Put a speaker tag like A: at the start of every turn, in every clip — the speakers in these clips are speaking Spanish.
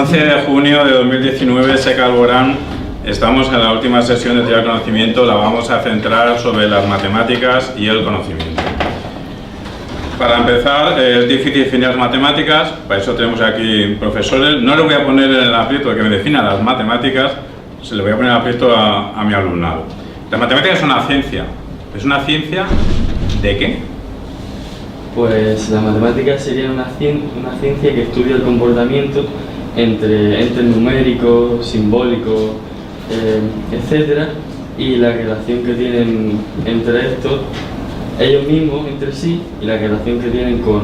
A: 11 de junio de 2019, SEC Alborán. Estamos en la última sesión de teoría del conocimiento. La vamos a centrar sobre las matemáticas y el conocimiento. Para empezar, es difícil definir las matemáticas. Para eso tenemos aquí profesores. No le voy a poner en el aprieto de que me definan las matemáticas, se le voy a poner el aprieto a mi alumnado. La matemática es una ciencia. ¿Es una ciencia de qué?
B: Pues la matemática sería una ciencia que estudia el comportamiento entre entes numéricos, simbólicos, etcétera, y la relación que tienen entre estos, ellos mismos entre sí, y la relación que tienen con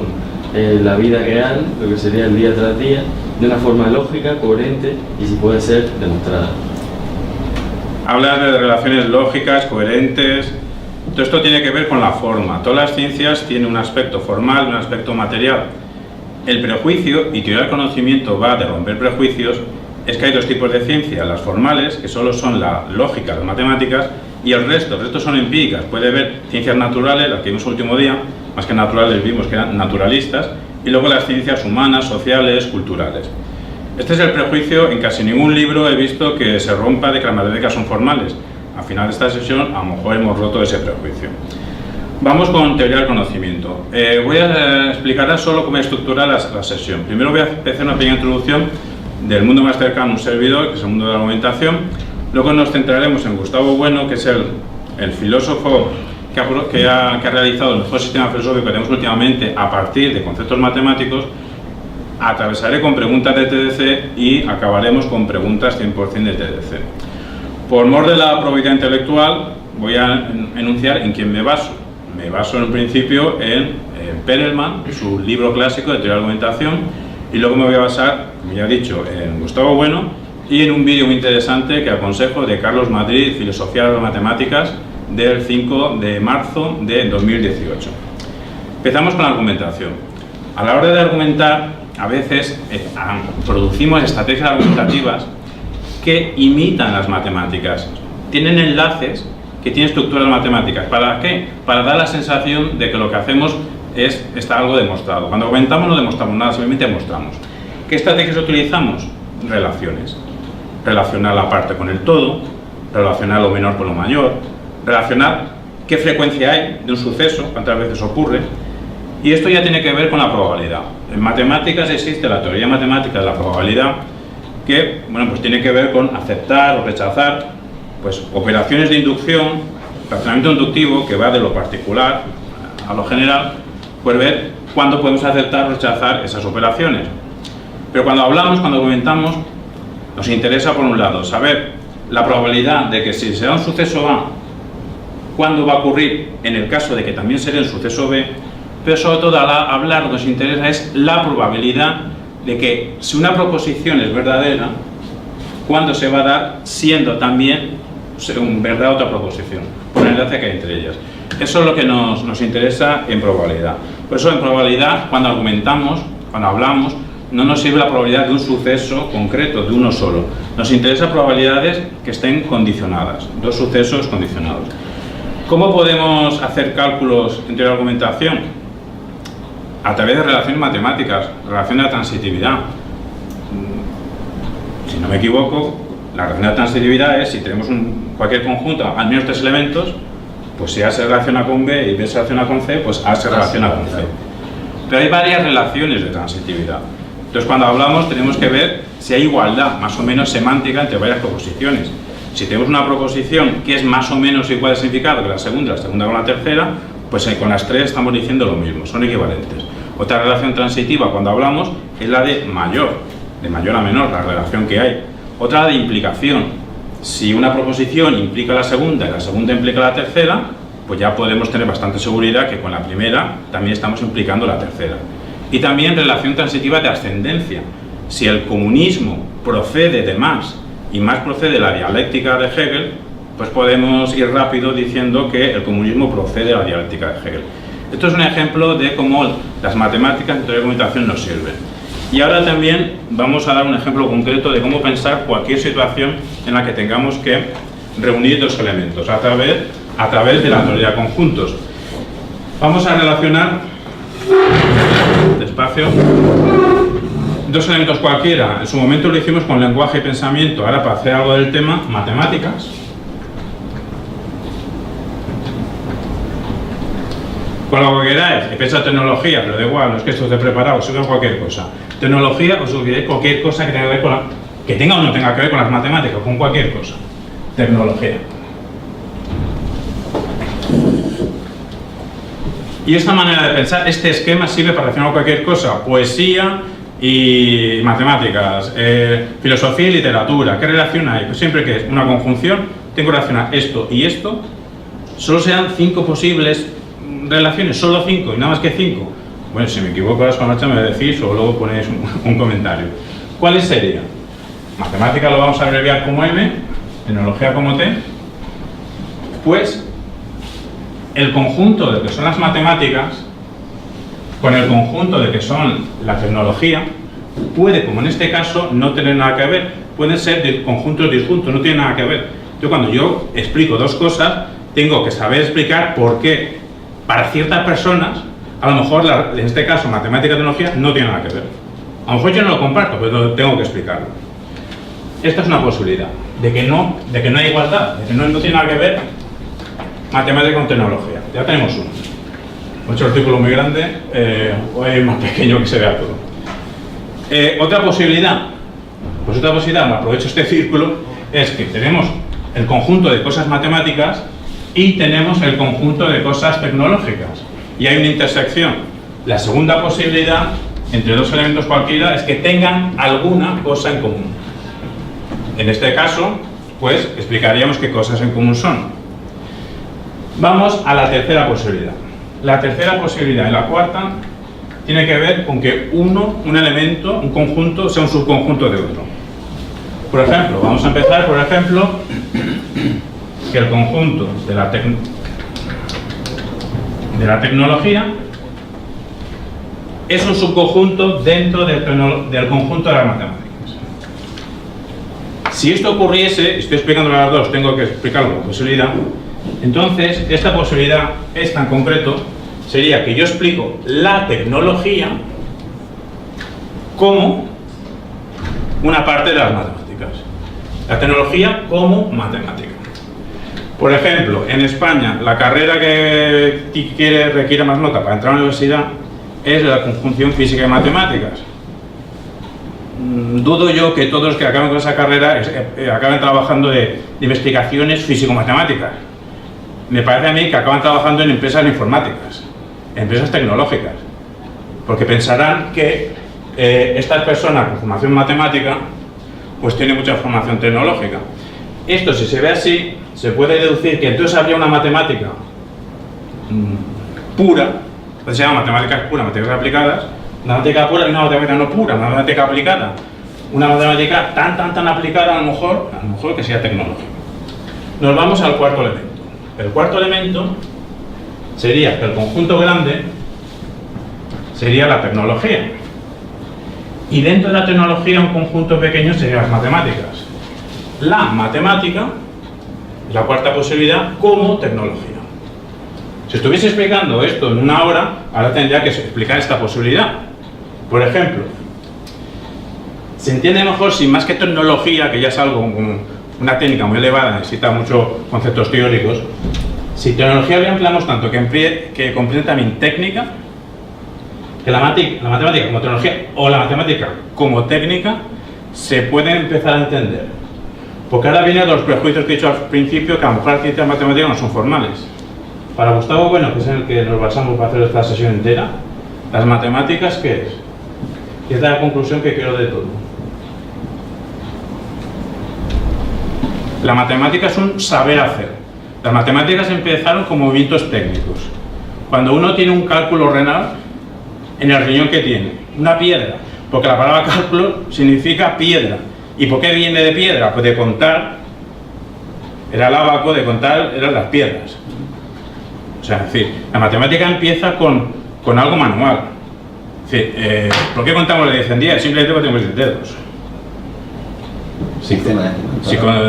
B: la vida real, lo que sería el día tras día, de una forma lógica, coherente y, si puede ser, demostrada.
A: Habla de relaciones lógicas, coherentes. Todo esto tiene que ver con la forma. Todas las ciencias tienen un aspecto formal y un aspecto material. El prejuicio y teoría del conocimiento va de romper prejuicios. Es que hay dos tipos de ciencia, las formales, que solo son la lógica, las matemáticas, y el resto son empíricas. Puede haber ciencias naturales, las que vimos el último día, más que naturales vimos que eran naturalistas, y luego las ciencias humanas, sociales, culturales. Este es el prejuicio. En casi ningún libro he visto que se rompa de que las matemáticas son formales. Al final de esta sesión, a lo mejor hemos roto ese prejuicio. Vamos con teoría del conocimiento. Voy a explicar solo cómo estructurar la sesión. Primero voy a hacer una pequeña introducción del mundo más cercano a un servidor, que es el mundo de la argumentación. Luego nos centraremos en Gustavo Bueno, que es el filósofo que ha realizado el mejor sistema filosófico que tenemos últimamente a partir de conceptos matemáticos. Atravesaré con preguntas de TDC y acabaremos con preguntas 100% de TDC. Por mor de la probabilidad intelectual, voy a enunciar en quién me baso. Me baso en un principio en Perelman, su libro clásico de teoría de la argumentación, y luego me voy a basar, como ya he dicho, en Gustavo Bueno y en un vídeo muy interesante que aconsejo de Carlos Madrid, Filosofía de las Matemáticas, del 5 de marzo de 2018. Empezamos con la argumentación. A la hora de argumentar, a veces producimos estrategias argumentativas que imitan las matemáticas. Tienen enlaces que tienen estructuras matemáticas. ¿Para qué? Para dar la sensación de que lo que hacemos está algo demostrado. Cuando argumentamos no demostramos nada, simplemente mostramos. ¿Qué estrategias utilizamos? Relaciones. Relacionar la parte con el todo, relacionar lo menor con lo mayor, relacionar qué frecuencia hay de un suceso, cuántas veces ocurre. Y esto ya tiene que ver con la probabilidad. En matemáticas existe la teoría matemática de la probabilidad, que pues tiene que ver con aceptar o rechazar operaciones de inducción, razonamiento inductivo, que va de lo particular a lo general, ver cuándo podemos aceptar o rechazar esas operaciones. Pero cuando argumentamos, nos interesa, por un lado, saber la probabilidad de que si se da un suceso A, cuándo va a ocurrir en el caso de que también se dé el suceso B, pero sobre todo al hablar lo que nos interesa es la probabilidad de que si una proposición es verdadera, cuándo se va a dar siendo también verdad otra proposición, por el enlace que hay entre ellas. Eso es lo que nos interesa en probabilidad. Por eso en probabilidad, cuando argumentamos, cuando hablamos, no nos sirve la probabilidad de un suceso concreto, de uno solo. Nos interesa probabilidades que estén condicionadas, dos sucesos condicionados. ¿Cómo podemos hacer cálculos en teoría de argumentación? A través de relaciones matemáticas, relación de la transitividad. Si no me equivoco, la relación de transitividad es si tenemos cualquier conjunto, al menos tres elementos, pues si A se relaciona con B y B se relaciona con C, pues A se relaciona con C. Pero hay varias relaciones de transitividad. Entonces, cuando hablamos, tenemos que ver si hay igualdad, más o menos semántica, entre varias proposiciones. Si tenemos una proposición que es más o menos igual de significado que la segunda con la tercera, pues con las tres estamos diciendo lo mismo, son equivalentes. Otra relación transitiva, cuando hablamos, es la de mayor a menor, la relación que hay. Otra de implicación. Si una proposición implica la segunda y la segunda implica la tercera, pues ya podemos tener bastante seguridad que con la primera también estamos implicando la tercera. Y también relación transitiva de ascendencia. Si el comunismo procede de Marx y Marx procede de la dialéctica de Hegel, pues podemos ir rápido diciendo que el comunismo procede de la dialéctica de Hegel. Esto es un ejemplo de cómo las matemáticas en teoría de argumentación nos sirven. Y ahora también vamos a dar un ejemplo concreto de cómo pensar cualquier situación en la que tengamos que reunir dos elementos a través de la teoría de conjuntos. Vamos a relacionar despacio dos elementos cualquiera. En su momento lo hicimos con lenguaje y pensamiento. Ahora, para hacer algo del tema, matemáticas. Con lo que queráis, he pensado tecnología, pero da igual, no es que esto esté preparado, subo cualquier cosa. Tecnología, os subiré cualquier cosa que tenga que ver con que tenga o no tenga que ver con las matemáticas, con cualquier cosa. Tecnología. Y esta manera de pensar, este esquema sirve para relacionar cualquier cosa. Poesía y matemáticas, filosofía y literatura. ¿Qué relación hay? Pues siempre que es una conjunción, tengo que relacionar esto y esto. Solo sean 5 posibles relaciones, solo 5 y nada más que 5. Bueno, si me equivoco ahora con la marcha me decís o luego ponéis un comentario. ¿Cuáles serían? Matemática lo vamos a abreviar como M, tecnología como T. Pues el conjunto de que son las matemáticas con el conjunto de que son la tecnología puede, como en este caso, no tener nada que ver. Pueden ser de conjuntos disjuntos, no tiene nada que ver. Cuando yo explico dos cosas, tengo que saber explicar por qué para ciertas personas, a lo mejor en este caso matemática y tecnología no tiene nada que ver. A lo mejor yo no lo comparto, pero tengo que explicarlo. Esta es una posibilidad, de que no hay igualdad, de que no tiene nada que ver matemática con tecnología. Ya tenemos uno. He hecho el artículo muy grande, o es más pequeño que se vea todo. Otra posibilidad, me aprovecho este círculo, es que tenemos el conjunto de cosas matemáticas y tenemos el conjunto de cosas tecnológicas. Y hay una intersección. La segunda posibilidad, entre dos elementos cualquiera, es que tengan alguna cosa en común. En este caso, pues, explicaríamos qué cosas en común son. Vamos a la tercera posibilidad. La tercera posibilidad y la cuarta tiene que ver con que un elemento, un conjunto, sea un subconjunto de otro. Por ejemplo, vamos a empezar por ejemplo que el conjunto de la tecnología es un subconjunto dentro del conjunto de las matemáticas. Si esto ocurriese, estoy explicando las dos, tengo que explicarlo con posibilidad. Entonces, esta posibilidad, esta en concreto, sería que yo explico la tecnología como una parte de las matemáticas. La tecnología como matemática. Por ejemplo, en España, la carrera que requiere más nota para entrar a la universidad es la conjunción física y matemáticas. Dudo yo que todos los que acaben con esa carrera acaben trabajando de investigaciones físico-matemáticas. Me parece a mí que acaban trabajando en empresas informáticas, en empresas tecnológicas, porque pensarán que estas personas con formación matemática pues tienen mucha formación tecnológica. Esto, si se ve así, se puede deducir que entonces habría una matemática pura, pues se llama matemáticas puras, matemáticas aplicadas, una matemática pura y una matemática no pura, una matemática aplicada. Una matemática tan aplicada a lo mejor que sea tecnológica. Nos vamos al cuarto elemento. El cuarto elemento sería que el conjunto grande sería la tecnología. Y dentro de la tecnología un conjunto pequeño serían las matemáticas. La matemática es la cuarta posibilidad como tecnología. Si estuviese explicando esto en una hora, ahora tendría que explicar esta posibilidad. Por ejemplo, se entiende mejor si más que tecnología, que ya es algo, una técnica muy elevada, necesita muchos conceptos teóricos, si tecnología lo empleamos tanto que comprende también técnica, que la matemática como tecnología o la matemática como técnica se puede empezar a entender. Porque ahora vienen los prejuicios que he dicho al principio, que a lo mejor las ciencias matemáticas no son formales. Para Gustavo Bueno, que es en el que nos basamos para hacer esta sesión entera, las matemáticas, ¿qué es? Y esta es la conclusión que quiero de todo. La matemática es un saber hacer. Las matemáticas empezaron con movimientos técnicos. Cuando uno tiene un cálculo renal, en el riñón que tiene, una piedra, porque la palabra cálculo significa piedra. ¿Y por qué viene de piedra? Pues de contar, era el ábaco, de contar eran las piedras. O sea, es decir, la matemática empieza con algo manual. Es decir, ¿por qué contamos de 10 en 10? Simplemente porque tenemos 10 dedos. Si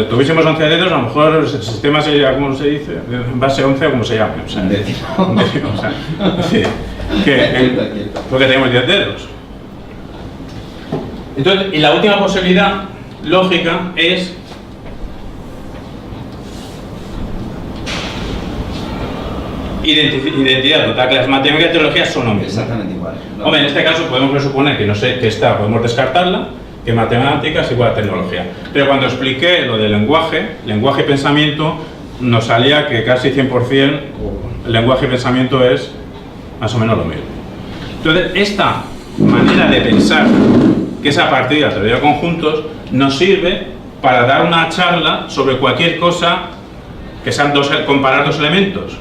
A: tuviésemos 11 dedos, a lo mejor el sistema sería, ¿cómo se dice? En base 11 o como se llame. O sea, décimo, o sea, es decir, porque tenemos 10 dedos. Entonces, y la última posibilidad lógica es identidad total, que las matemáticas y teología son lo mismo.
C: Exactamente igual.
A: Hombre, en este caso podemos presuponer que no sé que está, podemos descartarla, que matemáticas es igual a tecnología. Pero cuando expliqué lo del lenguaje y pensamiento, nos salía que casi 100% el lenguaje y pensamiento es más o menos lo mismo. Entonces, esta manera de pensar, que es a partir de la teoría de conjuntos, nos sirve para dar una charla sobre cualquier cosa que sean comparar dos elementos.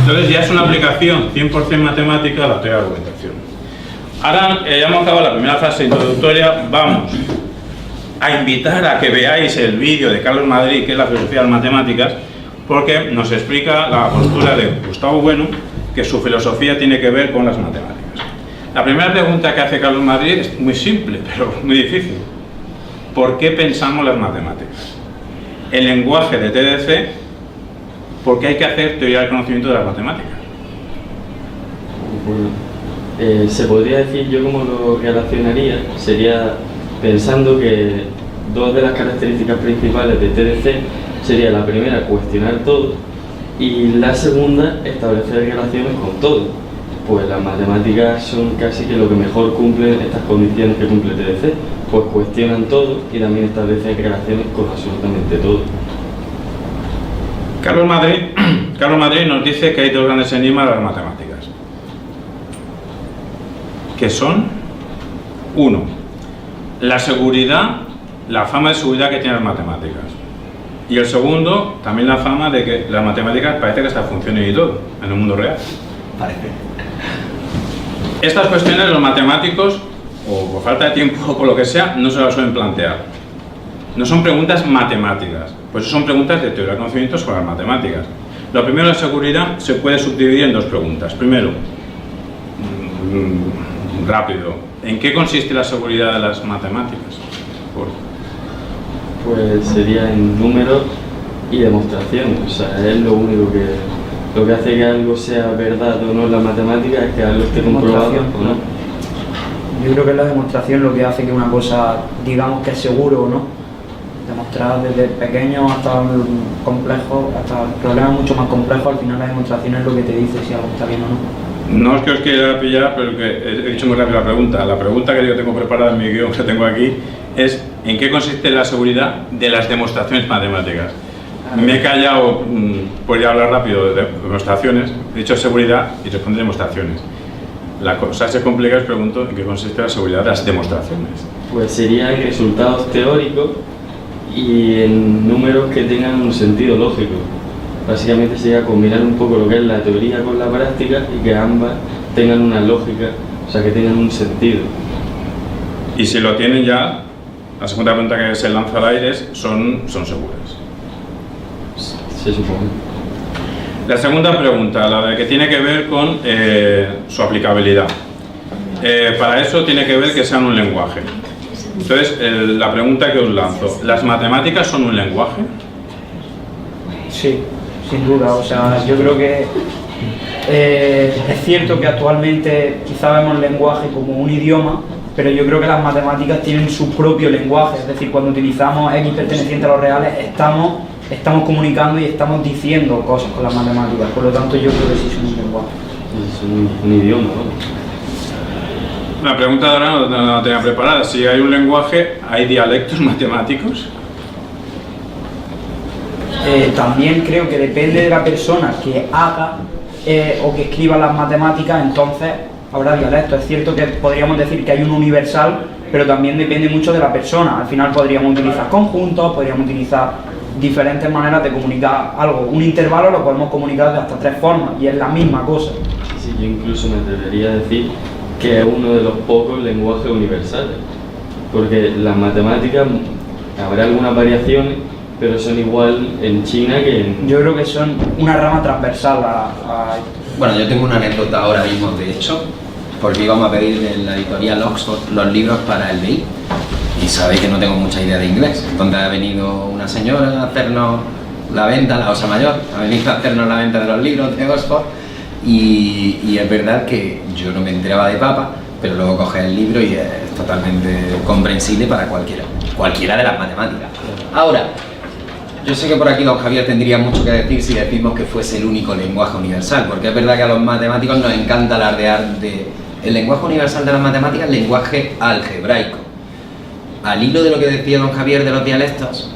A: Entonces ya es una aplicación 100% matemática de la teoría de la argumentación. Ahora ya hemos acabado la primera fase introductoria, vamos a invitar a que veáis el vídeo de Carlos Madrid, que es la filosofía de las matemáticas, porque nos explica la postura de Gustavo Bueno, que su filosofía tiene que ver con las matemáticas. La primera pregunta que hace Carlos Madrid es muy simple, pero muy difícil. ¿Por qué pensamos las matemáticas? El lenguaje de TDC, ¿por qué hay que hacer teoría del conocimiento de las matemáticas?
B: Bueno, se podría decir, yo como lo relacionaría, sería pensando que dos de las características principales de TDC sería la primera, cuestionar todo, y la segunda, establecer relaciones con todo. Pues las matemáticas son casi que lo que mejor cumplen estas condiciones que cumple TDC, pues cuestionan todo y también establecen relaciones con absolutamente todo.
A: Carlos Madrid nos dice que hay dos grandes enigmas de las matemáticas, que son, uno, la seguridad, la fama de seguridad que tienen las matemáticas, y el segundo, también la fama de que las matemáticas parece que hasta funcionan y todo en el mundo real.
C: Parece.
A: Estas cuestiones los matemáticos, o por falta de tiempo o por lo que sea, no se las suelen plantear. No son preguntas matemáticas, pues son preguntas de teoría de conocimientos sobre las matemáticas. Lo primero, la seguridad, se puede subdividir en dos preguntas. Primero, rápido, ¿en qué consiste la seguridad de las matemáticas?
B: Pues sería en números y demostraciones, o sea, es lo único lo que hace que algo sea verdad o no en la matemática es que algo esté comprobado o no.
D: Yo creo que es la demostración lo que hace que una cosa, digamos que es seguro o no. Demostrar desde pequeño hasta complejo, hasta problemas mucho más complejos, al final la demostración es lo que te dice si algo está bien o no.
A: No es que os quiera pillar, pero que he dicho muy rápido la pregunta. La pregunta que yo tengo preparada en mi guión que tengo aquí es ¿en qué consiste la seguridad de las demostraciones matemáticas? Me he callado por ya hablar rápido de demostraciones, he dicho seguridad y respondo demostraciones. La cosa se complica y os pregunto en qué consiste la seguridad de las demostraciones.
B: Pues sería en resultados teóricos y en números que tengan un sentido lógico. Básicamente sería combinar un poco lo que es la teoría con la práctica y que ambas tengan una lógica, o sea, que tengan un sentido.
A: Y si lo tienen ya, la segunda pregunta que se lanza al aire es, ¿son seguras?
B: Se supone.
A: La segunda pregunta, la de que tiene que ver con su aplicabilidad. Para eso tiene que ver que sean un lenguaje. Entonces, la pregunta que os lanzo, ¿las matemáticas son un lenguaje?
D: Sí, sin duda, o sea, yo creo que es cierto que actualmente quizá vemos el lenguaje como un idioma, pero yo creo que las matemáticas tienen su propio lenguaje, es decir, cuando utilizamos X perteneciente a los reales, estamos comunicando y estamos diciendo cosas con las matemáticas, por lo tanto yo creo que sí son un lenguaje.
B: Es un idioma, ¿no?
A: La pregunta de ahora no la tenía preparada. Si hay un lenguaje, ¿hay dialectos matemáticos?
D: También creo que depende de la persona que haga o que escriba las matemáticas, entonces habrá dialectos. Es cierto que podríamos decir que hay un universal, pero también depende mucho de la persona. Al final podríamos utilizar conjuntos, podríamos utilizar diferentes maneras de comunicar algo. Un intervalo lo podemos comunicar de hasta 3 formas y es la misma cosa.
B: Sí, yo incluso me atrevería a decir que es uno de los pocos lenguajes universales, porque las matemáticas habrá algunas variaciones, pero son igual en China que en...
D: Yo creo que son una rama transversal
C: Bueno, yo tengo una anécdota ahora mismo, de hecho, porque íbamos a pedir en la editorial Oxford los libros para el BI y sabéis que no tengo mucha idea de inglés, entonces ha venido una señora a hacernos la venta, la osa mayor, ha venido a hacernos la venta de los libros de Oxford y es verdad que yo no me enteraba de papa, pero luego coges el libro y es totalmente comprensible para cualquiera de las matemáticas. Ahora, yo sé que por aquí don Javier tendría mucho que decir si decimos que fuese el único lenguaje universal, porque es verdad que a los matemáticos nos encanta alardear de el lenguaje universal de las matemáticas, el lenguaje algebraico. Al hilo de lo que decía don Javier de los dialectos,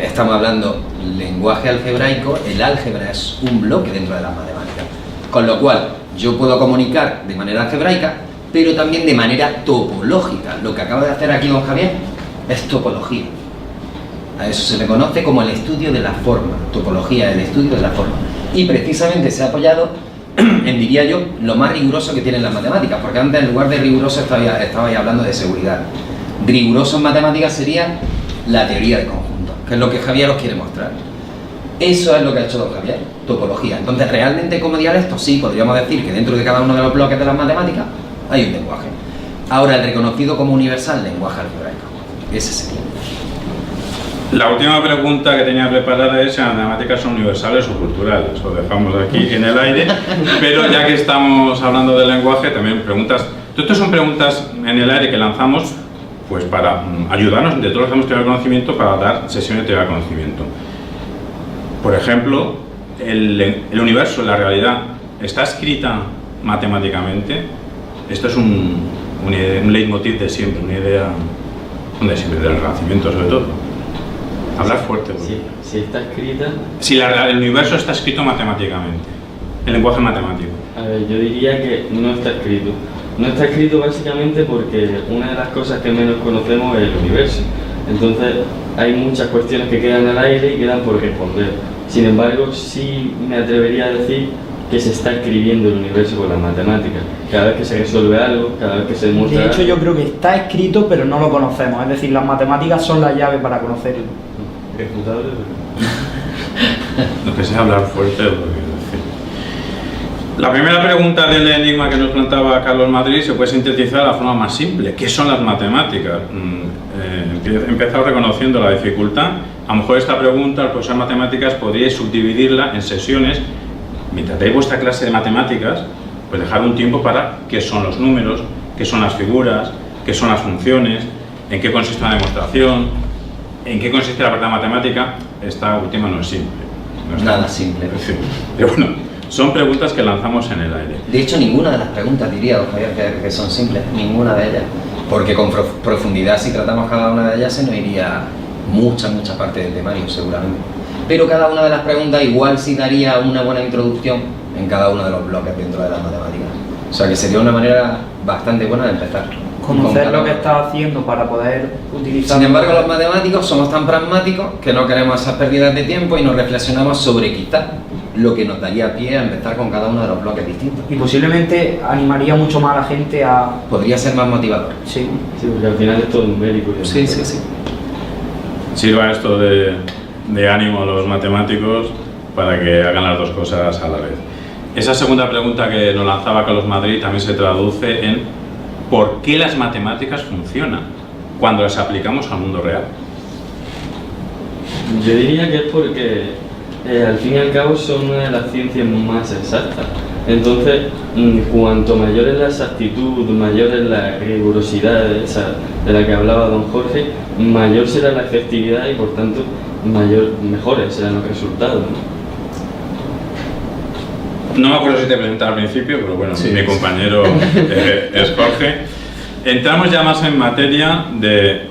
C: estamos hablando lenguaje algebraico, el álgebra es un bloque dentro de las matemáticas, con lo cual yo puedo comunicar de manera algebraica, pero también de manera topológica. Lo que acaba de hacer aquí don Javier es topología. A eso se le conoce como el estudio de la forma. Topología, el estudio de la forma. Y precisamente se ha apoyado en, diría yo, lo más riguroso que tienen las matemáticas, porque antes en lugar de riguroso estabais hablando de seguridad. Riguroso en matemáticas sería la teoría de conjuntos, que es lo que Javier os quiere mostrar. Eso es lo que ha hecho don Javier, topología. Entonces, realmente como dialecto, sí, podríamos decir que dentro de cada uno de los bloques de las matemáticas hay un lenguaje. Ahora, el reconocido como universal, lenguaje algebraico. Ese sería.
A: La última pregunta que tenía preparada es si las matemáticas son universales o culturales. Lo dejamos aquí en el aire, pero ya que estamos hablando del lenguaje, también preguntas. Todo esto son preguntas en el aire que lanzamos pues para ayudarnos de todos los que hemos tenido conocimiento para dar sesiones de teoría del conocimiento. Por ejemplo, el universo, la realidad, ¿está escrita matemáticamente? Esto es un leitmotiv de siempre, una idea de siempre, del Renacimiento sobre todo. Hablar fuerte.
B: Sí, si está escrita...
A: Si el universo está escrito matemáticamente, el lenguaje matemático.
B: A ver, yo diría que no está escrito. No está escrito básicamente porque una de las cosas que menos conocemos es el universo. Entonces hay muchas cuestiones que quedan al aire y quedan por responder. Sin embargo, sí me atrevería a decir que se está escribiendo el universo con las matemáticas. Cada vez que se resuelve algo, cada vez que se demuestra...
D: De hecho, yo creo que está escrito, pero no lo conocemos. Es decir, las matemáticas son la llave para conocerlo.
B: Refutable,
A: Lo que sea hablar fuerte. La primera pregunta del enigma que nos planteaba Carlos Madrid se puede sintetizar de la forma más simple. ¿Qué son las matemáticas? He empezado reconociendo la dificultad. A lo mejor esta pregunta, al profesor de matemáticas, podríais subdividirla en sesiones. Mientras tenéis vuestra clase de matemáticas, pues dejar un tiempo para qué son los números, qué son las figuras, qué son las funciones, en qué consiste una demostración, en qué consiste la verdad matemática. Esta última no es simple. No es
C: Nada simple.
A: Pero bueno, son preguntas que lanzamos en el aire.
C: De hecho, ninguna de las preguntas, diría don Javier, que son simples, ninguna de ellas. Porque con profundidad, si tratamos cada una de ellas, se nos iría mucha parte del temario, seguramente. Pero cada una de las preguntas igual sí daría una buena introducción en cada uno de los bloques dentro de las matemáticas. O sea que sería una manera bastante buena de empezar.
D: Conocer lo que estás haciendo para poder utilizar...
C: Sin embargo, los matemáticos somos tan pragmáticos que no queremos esas pérdidas de tiempo y nos reflexionamos sobre quizás lo que nos daría pie a empezar con cada uno de los bloques distintos.
D: Y posiblemente animaría mucho más a la gente a...
C: Podría ser más motivador.
D: Sí.
B: Sí, porque al final es todo numérico.
C: Sí.
A: Sirva esto de ánimo a los matemáticos para que hagan las dos cosas a la vez. Esa segunda pregunta que nos lanzaba Carlos Madrid también se traduce en ¿por qué las matemáticas funcionan cuando las aplicamos al mundo real?
B: Yo diría que es porque al fin y al cabo son una de las ciencias más exactas. Entonces, cuanto mayor es la exactitud, mayor es la rigurosidad de la que hablaba don Jorge, mayor será la efectividad y por tanto mejores serán los resultados, ¿no?
A: No me acuerdo si te presentaba al principio, pero bueno, sí, mi compañero es Jorge. Entramos ya más en materia de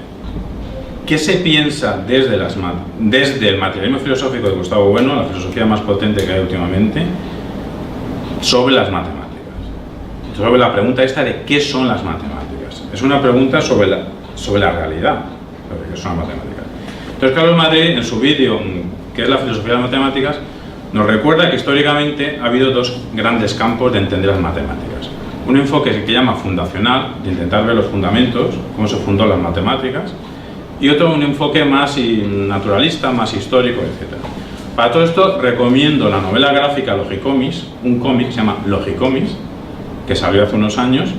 A: qué se piensa desde el materialismo filosófico de Gustavo Bueno, la filosofía más potente que hay últimamente, sobre las matemáticas. Sobre la pregunta esta de qué son las matemáticas. Es una pregunta sobre la realidad, sobre qué son las matemáticas. Entonces Carlos Madrid, en su vídeo, que es la filosofía de las matemáticas, nos recuerda que históricamente ha habido dos grandes campos de entender las matemáticas. Un enfoque que llama fundacional, de intentar ver los fundamentos, cómo se fundó las matemáticas, y otro un enfoque más naturalista, más histórico, etc. Para todo esto recomiendo la novela gráfica Logicomics, un cómic que se llama Logicomics, que salió hace unos años,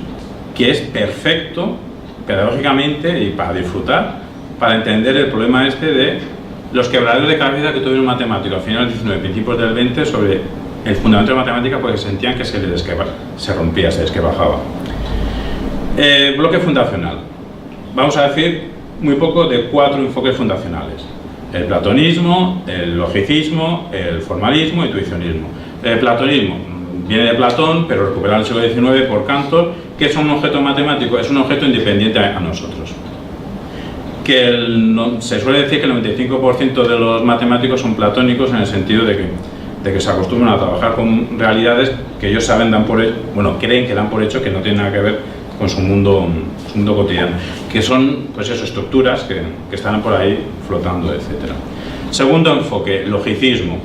A: que es perfecto pedagógicamente y para disfrutar, para entender el problema este de los quebraderos de cabeza que tuvieron matemáticos a finales del 19, principios del 20 sobre el fundamento de matemática, porque sentían que se rompía, se desquebrajaba. Bloque fundacional. Vamos a decir muy poco de 4 enfoques fundacionales: el platonismo, el logicismo, el formalismo y el intuicionismo. El platonismo viene de Platón, pero recuperado en el siglo XIX por Cantor, que es un objeto matemático, es un objeto independiente a nosotros. Que se suele decir que el 95% de los matemáticos son platónicos, en el sentido de que se acostumbran a trabajar con realidades que ellos saben, creen que dan por hecho, que no tienen nada que ver con su mundo cotidiano, que son, pues eso, estructuras que están por ahí flotando, etc. Segundo enfoque, logicismo.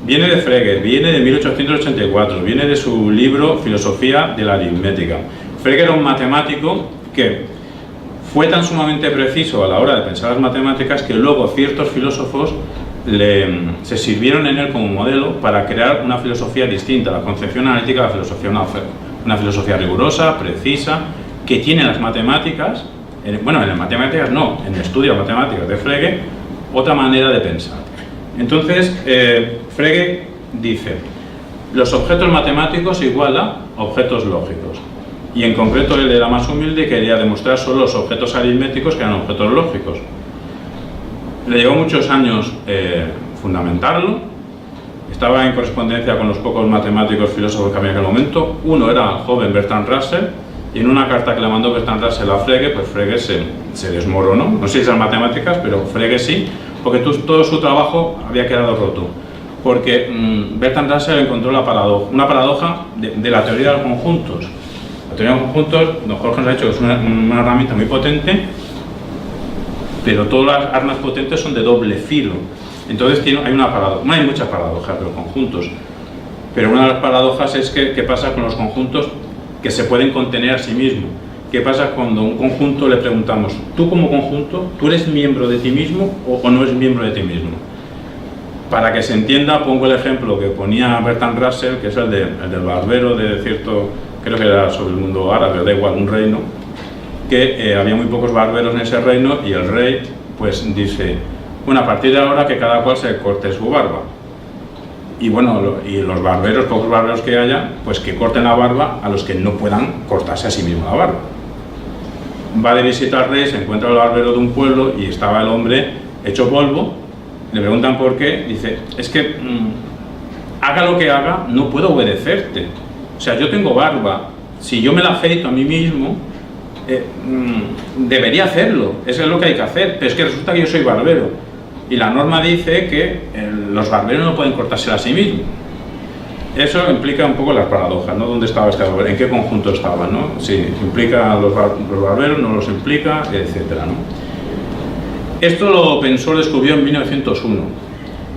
A: Viene de Frege, viene de 1884, viene de su libro Filosofía de la aritmética. Frege era un matemático que fue tan sumamente preciso a la hora de pensar las matemáticas que luego ciertos filósofos se sirvieron en él como modelo para crear una filosofía distinta, la concepción analítica de la filosofía, una filosofía rigurosa, precisa, que tiene en las matemáticas, en las matemáticas no, en el estudio de matemáticas de Frege, otra manera de pensar. Entonces, Frege dice: los objetos matemáticos igual a objetos lógicos. Y en concreto él era más humilde y quería demostrar solo los objetos aritméticos, que eran objetos lógicos. Le llevó muchos años fundamentarlo. Estaba en correspondencia con los pocos matemáticos filósofos que había en aquel momento. Uno era el joven Bertrand Russell, y en una carta que le mandó Bertrand Russell a Frege, pues Frege se desmoronó. No sé si esas matemáticas, pero Frege sí, porque todo su trabajo había quedado roto. Porque Bertrand Russell encontró una paradoja de la teoría de los conjuntos. La teoría de los conjuntos, don Jorge nos ha dicho que es una herramienta muy potente, pero todas las armas potentes son de doble filo. Entonces hay una paradoja. No hay muchas paradojas de los conjuntos, pero una de las paradojas es qué pasa con los conjuntos que se pueden contener a sí mismos. ¿Qué pasa cuando a un conjunto le preguntamos: tú como conjunto, ¿tú eres miembro de ti mismo o no eres miembro de ti mismo? Para que se entienda, pongo el ejemplo que ponía Bertrand Russell, que es el del barbero de cierto, creo que era sobre el mundo árabe, da igual, un reino, que había muy pocos barberos en ese reino, y el rey pues dice: bueno, a partir de ahora que cada cual se corte su barba. Y bueno, y los barberos, pocos barberos que haya, pues que corten la barba a los que no puedan cortarse a sí mismo la barba. Va de visita al rey, se encuentra el barbero de un pueblo y estaba el hombre hecho polvo. Le preguntan por qué, dice: es que haga lo que haga, no puedo obedecerte. O sea, yo tengo barba, si yo me la afeito a mí mismo, debería hacerlo, eso es lo que hay que hacer, pero es que resulta que yo soy barbero. Y la norma dice que los barberos no pueden cortarse a sí mismos. Eso implica un poco las paradojas, ¿no? ¿Dónde estaba este barbero? ¿En qué conjunto estaba, no? Si implica los barberos, no los implica, etcétera, ¿no? Esto lo pensó, lo descubrió en 1901.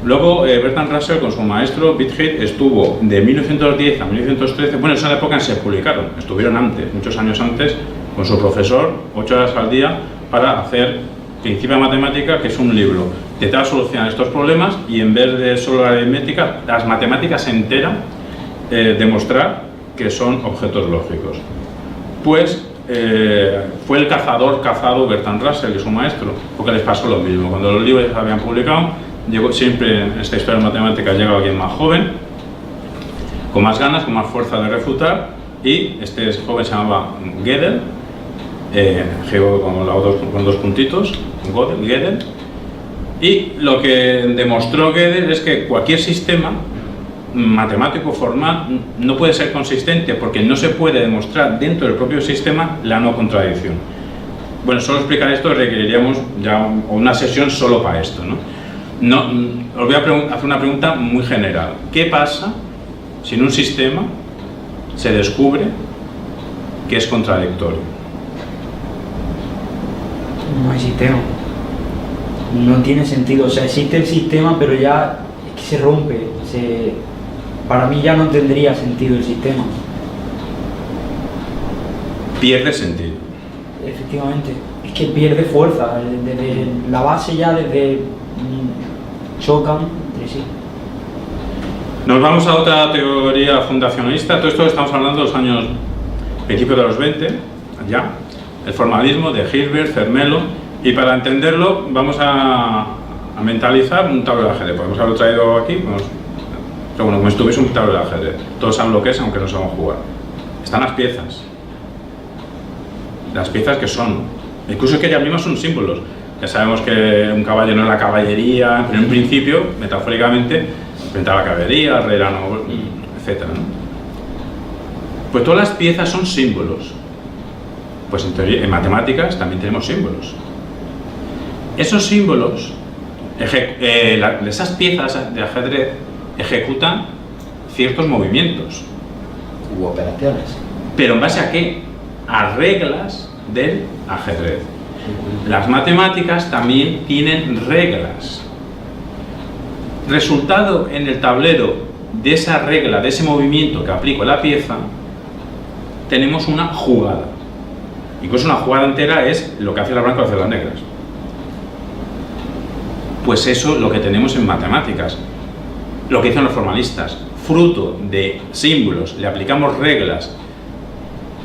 A: Luego Bertrand Russell con su maestro Whitehead estuvo de 1910 a 1913, bueno, esa época se publicaron, estuvieron antes, muchos años antes, con su profesor, 8 horas al día, para hacer Principio de Matemática, que es un libro que te da solución a estos problemas, y en vez de solo la aritmética, las matemáticas se enteran, demostrar que son objetos lógicos. Pues fue el cazado Bertrand Russell, que es su maestro, porque les pasó lo mismo. Cuando los libros se habían publicado, siempre en esta historia de matemáticas llega alguien más joven, con más ganas, con más fuerza de refutar, y este joven se llamaba Gödel, con dos puntitos, Gödel, y lo que demostró Gödel es que cualquier sistema matemático formal no puede ser consistente, porque no se puede demostrar dentro del propio sistema la no contradicción. Bueno, solo explicar esto requeriríamos ya una sesión solo para esto, ¿no? Os voy a hacer una pregunta muy general. ¿Qué pasa si en un sistema se descubre que es contradictorio?
D: No hay sistema. No tiene sentido. O sea, existe el sistema, pero ya es que se rompe. Para mí ya no tendría sentido el sistema.
A: Pierde sentido.
D: Efectivamente. Es que pierde fuerza. Desde la base ya, chocan entre sí.
A: Nos vamos a otra teoría fundacionalista. Todo esto estamos hablando de los años principios de los 20, ya. El formalismo de Hilbert, Zermelo, y para entenderlo vamos a mentalizar un tablero de ajedrez. Podemos haberlo traído aquí, pero bueno, como si tuviese un tablero de ajedrez. Todos saben lo que es, aunque no saben jugar. Están las piezas. las piezas que son. Incluso que ellas mismas son símbolos. Ya sabemos que un caballo no es la caballería, pero en un principio, metafóricamente, frente a la caballería, el rey era noble, etc., ¿no? Pues todas las piezas son símbolos. Pues en matemáticas también tenemos símbolos. Esos símbolos, esas piezas de ajedrez ejecutan ciertos movimientos.
C: U operaciones.
A: ¿Pero en base a qué? A reglas del ajedrez. Las matemáticas también tienen reglas. Resultado en el tablero de esa regla, de ese movimiento que aplico a la pieza, tenemos una jugada. Incluso una jugada entera es lo que hace la blanca o hace las negras. Pues eso es lo que tenemos en matemáticas. Lo que dicen los formalistas, fruto de símbolos, le aplicamos reglas,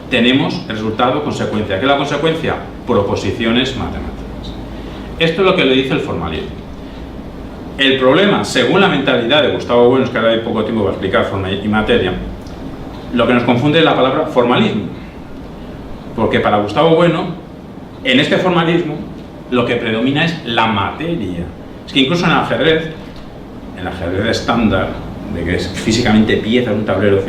A: tenemos resultado, consecuencia. ¿Qué es la consecuencia? Proposiciones matemáticas. Esto es lo que le dice el formalismo. El problema, según la mentalidad de Gustavo Bueno, es que ahora hay poco tiempo para explicar forma y materia, lo que nos confunde es la palabra formalismo. Porque para Gustavo Bueno, en este formalismo, lo que predomina es la materia. Es que incluso en el ajedrez estándar, de que es físicamente pieza, un tablero,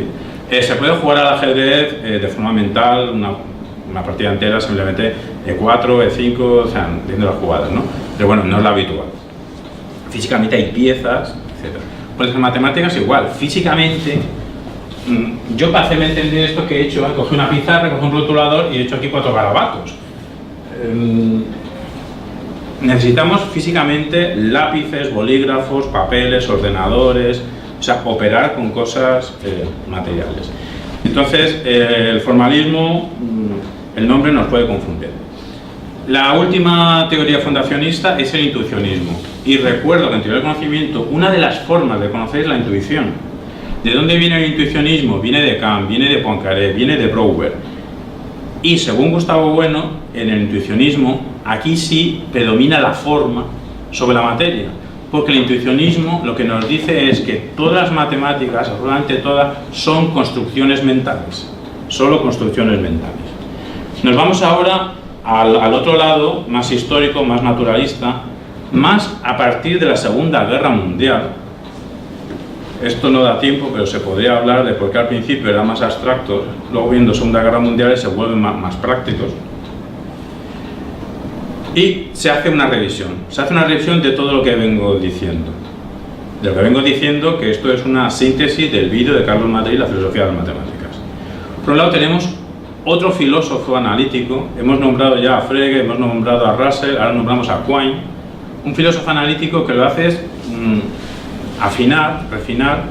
A: se puede jugar al ajedrez de forma mental, una partida entera, simplemente E4, E5, o sea, viendo las jugadas, ¿no? Pero bueno, no es la habitual. Físicamente hay piezas, etc. Pues en matemáticas igual, físicamente, yo para hacerme entender esto que he hecho, cogí una pizarra, cogí un rotulador y he hecho aquí 4 garabatos. Necesitamos físicamente lápices, bolígrafos, papeles, ordenadores, o sea, operar con cosas materiales. Entonces, el formalismo, el nombre nos puede confundir. La última teoría fundacionista es el intuicionismo. Y recuerdo que en teoría del conocimiento, una de las formas de conocer es la intuición. ¿De dónde viene el intuicionismo? Viene de Kant, viene de Poincaré, viene de Brouwer. Y según Gustavo Bueno, en el intuicionismo, aquí sí predomina la forma sobre la materia. Porque el intuicionismo lo que nos dice es que todas las matemáticas, absolutamente todas, son construcciones mentales. Solo construcciones mentales. Nos vamos ahora al otro lado, más histórico, más naturalista, más a partir de la Segunda Guerra Mundial. Esto no da tiempo, pero se podría hablar de por qué al principio eran más abstractos, luego viendo Segunda Guerra Mundial se vuelven más prácticos. Y se hace una revisión. Se hace una revisión de todo lo que vengo diciendo. De lo que vengo diciendo, que esto es una síntesis del vídeo de Carlos Madrid, La filosofía de las matemáticas. Por un lado tenemos otro filósofo analítico. Hemos nombrado ya a Frege, hemos nombrado a Russell, ahora nombramos a Quine. Un filósofo analítico que lo hace es afinar, refinar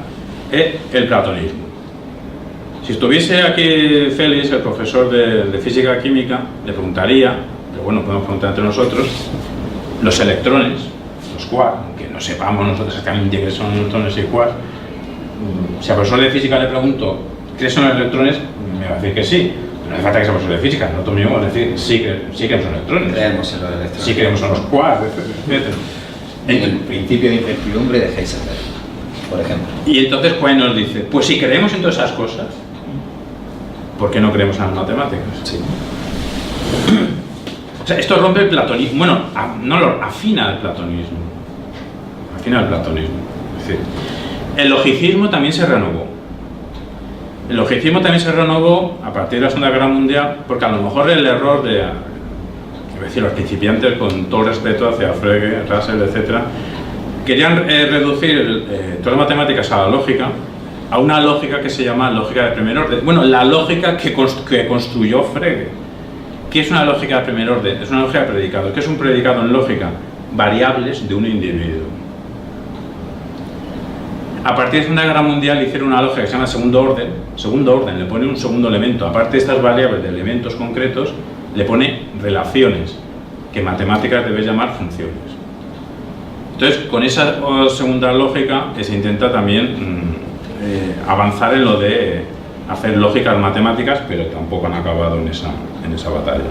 A: el platonismo. Si estuviese aquí Félix, el profesor de física química, le preguntaría, pero bueno, podemos preguntar entre nosotros, los electrones, los quarks, aunque no sepamos nosotros exactamente qué son electrones y quarks, si al profesor de física le pregunto qué son los electrones, me va a decir que sí. No hace falta que sea profesor de física, nosotros mismos vamos a decir sí creemos en electrones,
C: Creemos en los electrones.
A: sí creemos en los quarks, etc.
C: En el principio de incertidumbre de Heisenberg, por ejemplo.
A: Y entonces Quine nos dice, pues si creemos en todas esas cosas, ¿por qué no creemos en las matemáticas?
C: Sí.
A: O sea, esto rompe el platonismo, bueno, afina el platonismo. Afina el platonismo. Es decir, el logicismo también se renovó. El logicismo también se renovó a partir de la Segunda Guerra Mundial, porque a lo mejor el error de, es decir, los principiantes, con todo respeto hacia Frege, Russell, etc., querían reducir todas las matemáticas a la lógica, a una lógica que se llama lógica de primer orden. Bueno, la lógica que construyó Frege. ¿Qué es una lógica de primer orden? Es una lógica de predicados. ¿Qué es un predicado en lógica? Variables de un individuo. A partir de la Segunda Guerra Mundial hicieron una lógica que se llama segundo orden. Segundo orden, le pone un segundo elemento. Aparte de estas variables de elementos concretos, le pone relaciones, que en matemáticas debes llamar funciones. Entonces, con esa segunda lógica que se intenta también avanzar en lo de hacer lógicas matemáticas, pero tampoco han acabado en esa batalla.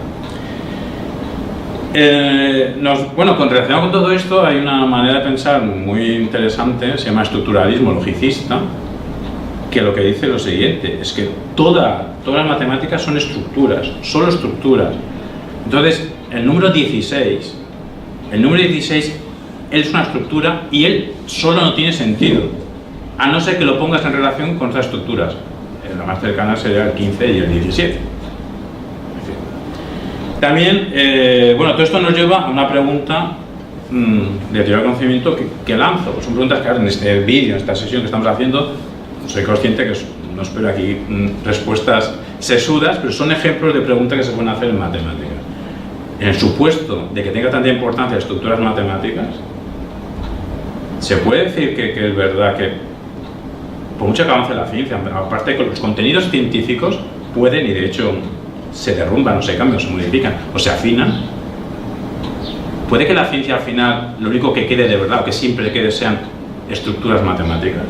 A: Bueno, relacionado con todo esto hay una manera de pensar muy interesante, se llama estructuralismo logicista, que lo que dice lo siguiente, es que todas las matemáticas son estructuras, solo estructuras. Entonces, el número 16 él es una estructura y él solo no tiene sentido, a no ser que lo pongas en relación con otras estructuras. La más cercana sería el 15 y el 17. También, bueno, todo esto nos lleva a una pregunta de teoría del conocimiento que lanzo. Pues son preguntas que ahora en este vídeo, en esta sesión que estamos haciendo, soy consciente que no espero aquí respuestas sesudas, pero son ejemplos de preguntas que se pueden hacer en matemáticas. En el supuesto de que tenga tanta importancia estructuras matemáticas, se puede decir que es verdad que, por mucho que avance la ciencia, aparte de que los contenidos científicos pueden, y de hecho se derrumban o se cambian o se modifican o se afinan, puede que la ciencia al final lo único que quede de verdad o que siempre quede sean estructuras matemáticas.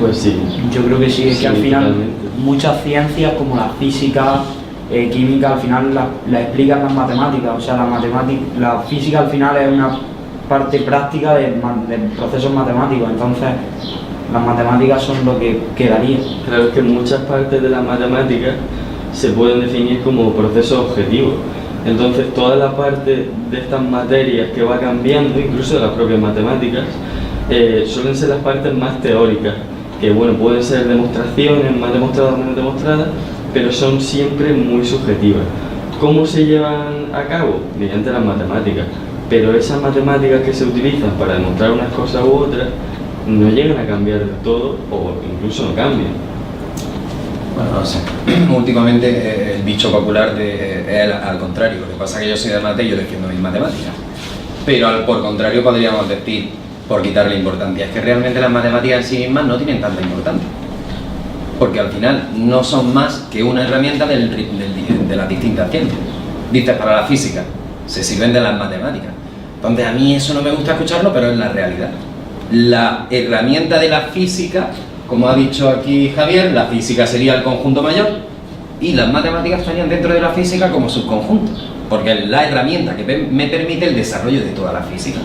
B: Pues sí.
D: Yo creo que sí, es que al final
B: totalmente.
D: muchas ciencias como la física, química, al final la explican las matemáticas. O sea, la física al final es una parte práctica de procesos matemáticos, entonces las matemáticas son lo que quedaría.
B: Claro, es que muchas partes de las matemáticas se pueden definir como procesos objetivos. Entonces, toda la parte de estas materias que va cambiando, incluso de las propias matemáticas, suelen ser las partes más teóricas, que bueno, pueden ser demostraciones, más demostradas o menos demostradas, pero son siempre muy subjetivas. ¿Cómo se llevan a cabo? Mediante las matemáticas. Pero esas matemáticas que se utilizan para demostrar unas cosas u otras no llegan a cambiar del todo o incluso no cambian.
C: Bueno, no sé. Últimamente el dicho popular es al contrario. Lo que pasa es que yo soy de mate y yo defiendo mis matemáticas. Pero por contrario podríamos decir, por quitarle importancia, es que realmente las matemáticas en sí mismas no tienen tanta importancia. Porque al final no son más que una herramienta de las distintas ciencias. Dices, para la física, se sirven de las matemáticas. Entonces a mí eso no me gusta escucharlo, pero es la realidad. La herramienta de la física, como ha dicho aquí Javier, la física sería el conjunto mayor y las matemáticas estarían dentro de la física como subconjunto, porque es la herramienta que me permite el desarrollo de toda la física.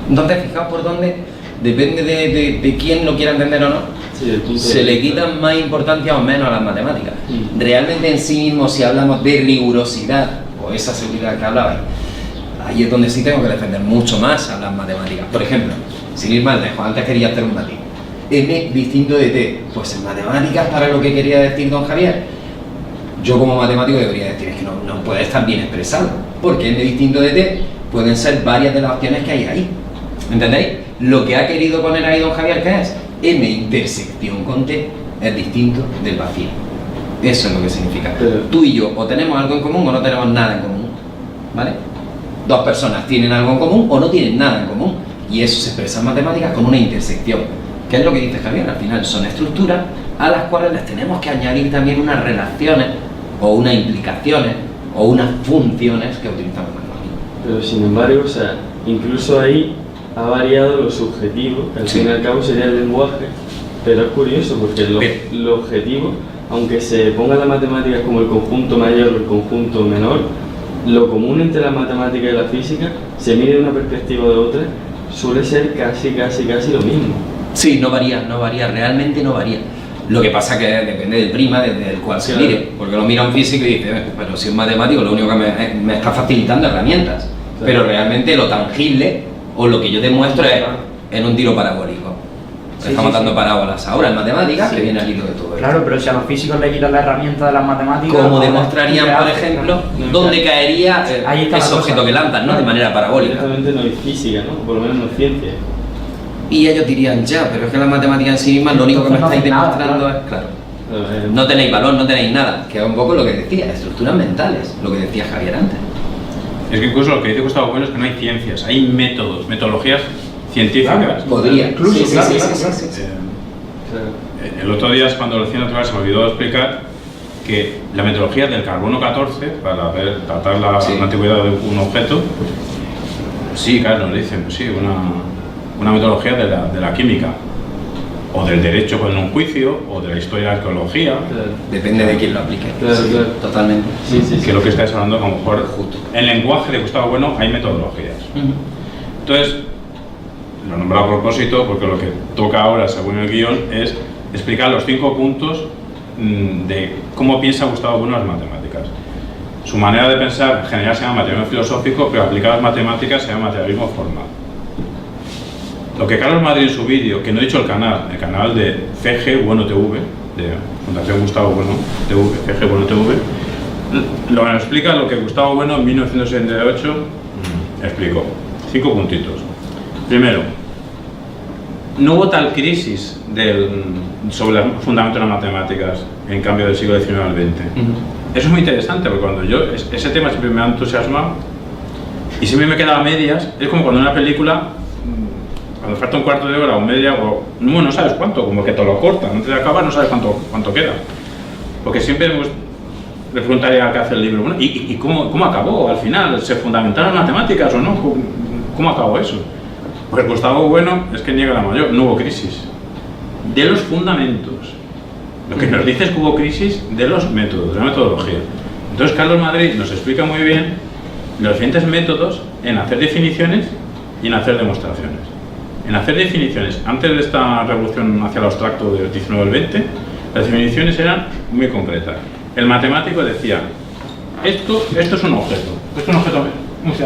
C: Entonces, fijaos por dónde, depende de quién lo quiera entender o no,
B: Sí,
C: se le quitan más importancia o menos a las matemáticas. Realmente en sí mismo, si hablamos de rigurosidad o esa seguridad que hablabais, ahí es donde sí tengo que defender mucho más a las matemáticas. Por ejemplo, sin ir más lejos, antes quería hacer un matiz. M distinto de T, pues en matemáticas, para lo que quería decir don Javier, yo como matemático debería decir, es que no puede estar bien expresado, porque M distinto de T pueden ser varias de las opciones que hay ahí. ¿Entendéis? Lo que ha querido poner ahí don Javier, ¿qué es? M intersección con T es distinto del vacío. Eso es lo que significa.
B: Pero
C: tú y yo o tenemos algo en común o no tenemos nada en común, ¿vale? Dos personas tienen algo en común o no tienen nada en común, y eso se expresa en matemáticas con una intersección, que es lo que dice Javier. Al final son estructuras a las cuales les tenemos que añadir también unas relaciones o unas implicaciones o unas funciones que utilizamos en matemáticas.
B: Pero sin embargo, o sea, incluso ahí ha variado lo subjetivo, que al fin y al cabo sería el lenguaje, pero es curioso porque lo objetivo, aunque se ponga la matemática como el conjunto mayor o el conjunto menor, lo común entre la matemática y la física, se mide de una perspectiva o de otra, suele ser casi lo mismo.
C: Sí, no varía, realmente no varía. Lo que pasa que depende del prisma desde el cual se
B: Claro.
C: mire, porque lo mira un físico y dice, pero si es matemático lo único que me está facilitando herramientas,
B: Claro.
C: pero realmente lo tangible o lo que yo demuestro es en un tiro parabólico.
D: Sí,
C: Estamos
D: sí,
C: dando
D: sí.
C: parábolas ahora en matemáticas,
B: Sí.
C: que viene al hilo de todo esto.
D: Claro, pero si a los físicos le quitan la herramienta de las matemáticas...
C: Como
D: ahora,
C: demostrarían,
D: ¿qué
C: por
D: haces?
C: ejemplo,
B: No,
C: dónde caería
D: Ahí está la
C: ese
D: cosa.
C: objeto que lanzan, ¿no? De manera parabólica.
B: Directamente no hay física, ¿no? Por lo menos no es ciencia.
C: Y ellos dirían, ya, pero es que la matemática en sí misma lo único que me
D: Entonces no
C: estáis
D: hacen nada,
C: demostrando
D: claro.
C: es, claro,
B: Claro,
C: no tenéis valor, no tenéis nada, que es un poco lo que decía, estructuras mentales, lo que decía Javier antes.
A: Es que incluso lo que dice Gustavo Bueno es que no hay ciencias, hay métodos, metodologías científicas.
D: Claro.
C: Podría,
D: Incluso,
C: sí, sí,
D: claro,
C: sí,
D: claro,
C: sí,
D: claro.
C: sí, sí.
B: claro.
A: El otro día, cuando lo decía natural, se me olvidó explicar que la metodología del carbono 14, para tratar la
C: Sí.
A: antigüedad de un objeto, sí, claro, nos dicen, pues sí, una metodología de la química, o del derecho con un juicio, o de la historia de la arqueología,
B: Claro.
C: Depende de quién lo aplique.
B: Claro,
C: Sí,
B: claro.
C: totalmente.
B: Sí, sí, sí.
A: que es lo que estáis hablando, a lo mejor
C: Justo.
A: en lenguaje de Gustavo Bueno hay metodologías.
C: Ujú.
A: Entonces, lo nombro a propósito porque lo que toca ahora, según el guión, es explicar los 5 puntos de cómo piensa Gustavo Bueno las matemáticas. Su manera de pensar en general se llama materialismo filosófico, pero aplicado a las matemáticas se llama materialismo formal. Lo que Carlos Madrid en su vídeo, que no he dicho el canal de CG Bueno TV, de Fundación Gustavo Bueno TV, CG Bueno TV, lo que nos explica lo que Gustavo Bueno en 1978 explicó. 5 puntitos. Primero, no hubo tal crisis sobre el fundamento de las matemáticas en cambio del siglo XIX al XX. Eso es muy interesante porque cuando ese tema siempre me ha entusiasmado y siempre me quedaba a medias. Es como cuando en una película, cuando falta un cuarto de hora o media, o no sabes cuánto, como que te lo cortan, antes de acabar no sabes cuánto queda. Porque siempre le preguntaría al que hace el libro, bueno, ¿y cómo acabó al final? ¿Se fundamentaron las matemáticas o no? ¿Cómo acabó eso? Pues Gustavo Bueno es que niega la mayor, no hubo crisis. De los fundamentos. Lo que nos dice es que hubo crisis de los métodos, de la metodología. Entonces Carlos Madrid nos explica muy bien los diferentes métodos en hacer definiciones y en hacer demostraciones. En hacer definiciones, antes de esta revolución hacia lo abstracto del 19 al 20, las definiciones eran muy concretas. El matemático decía, esto es un objeto,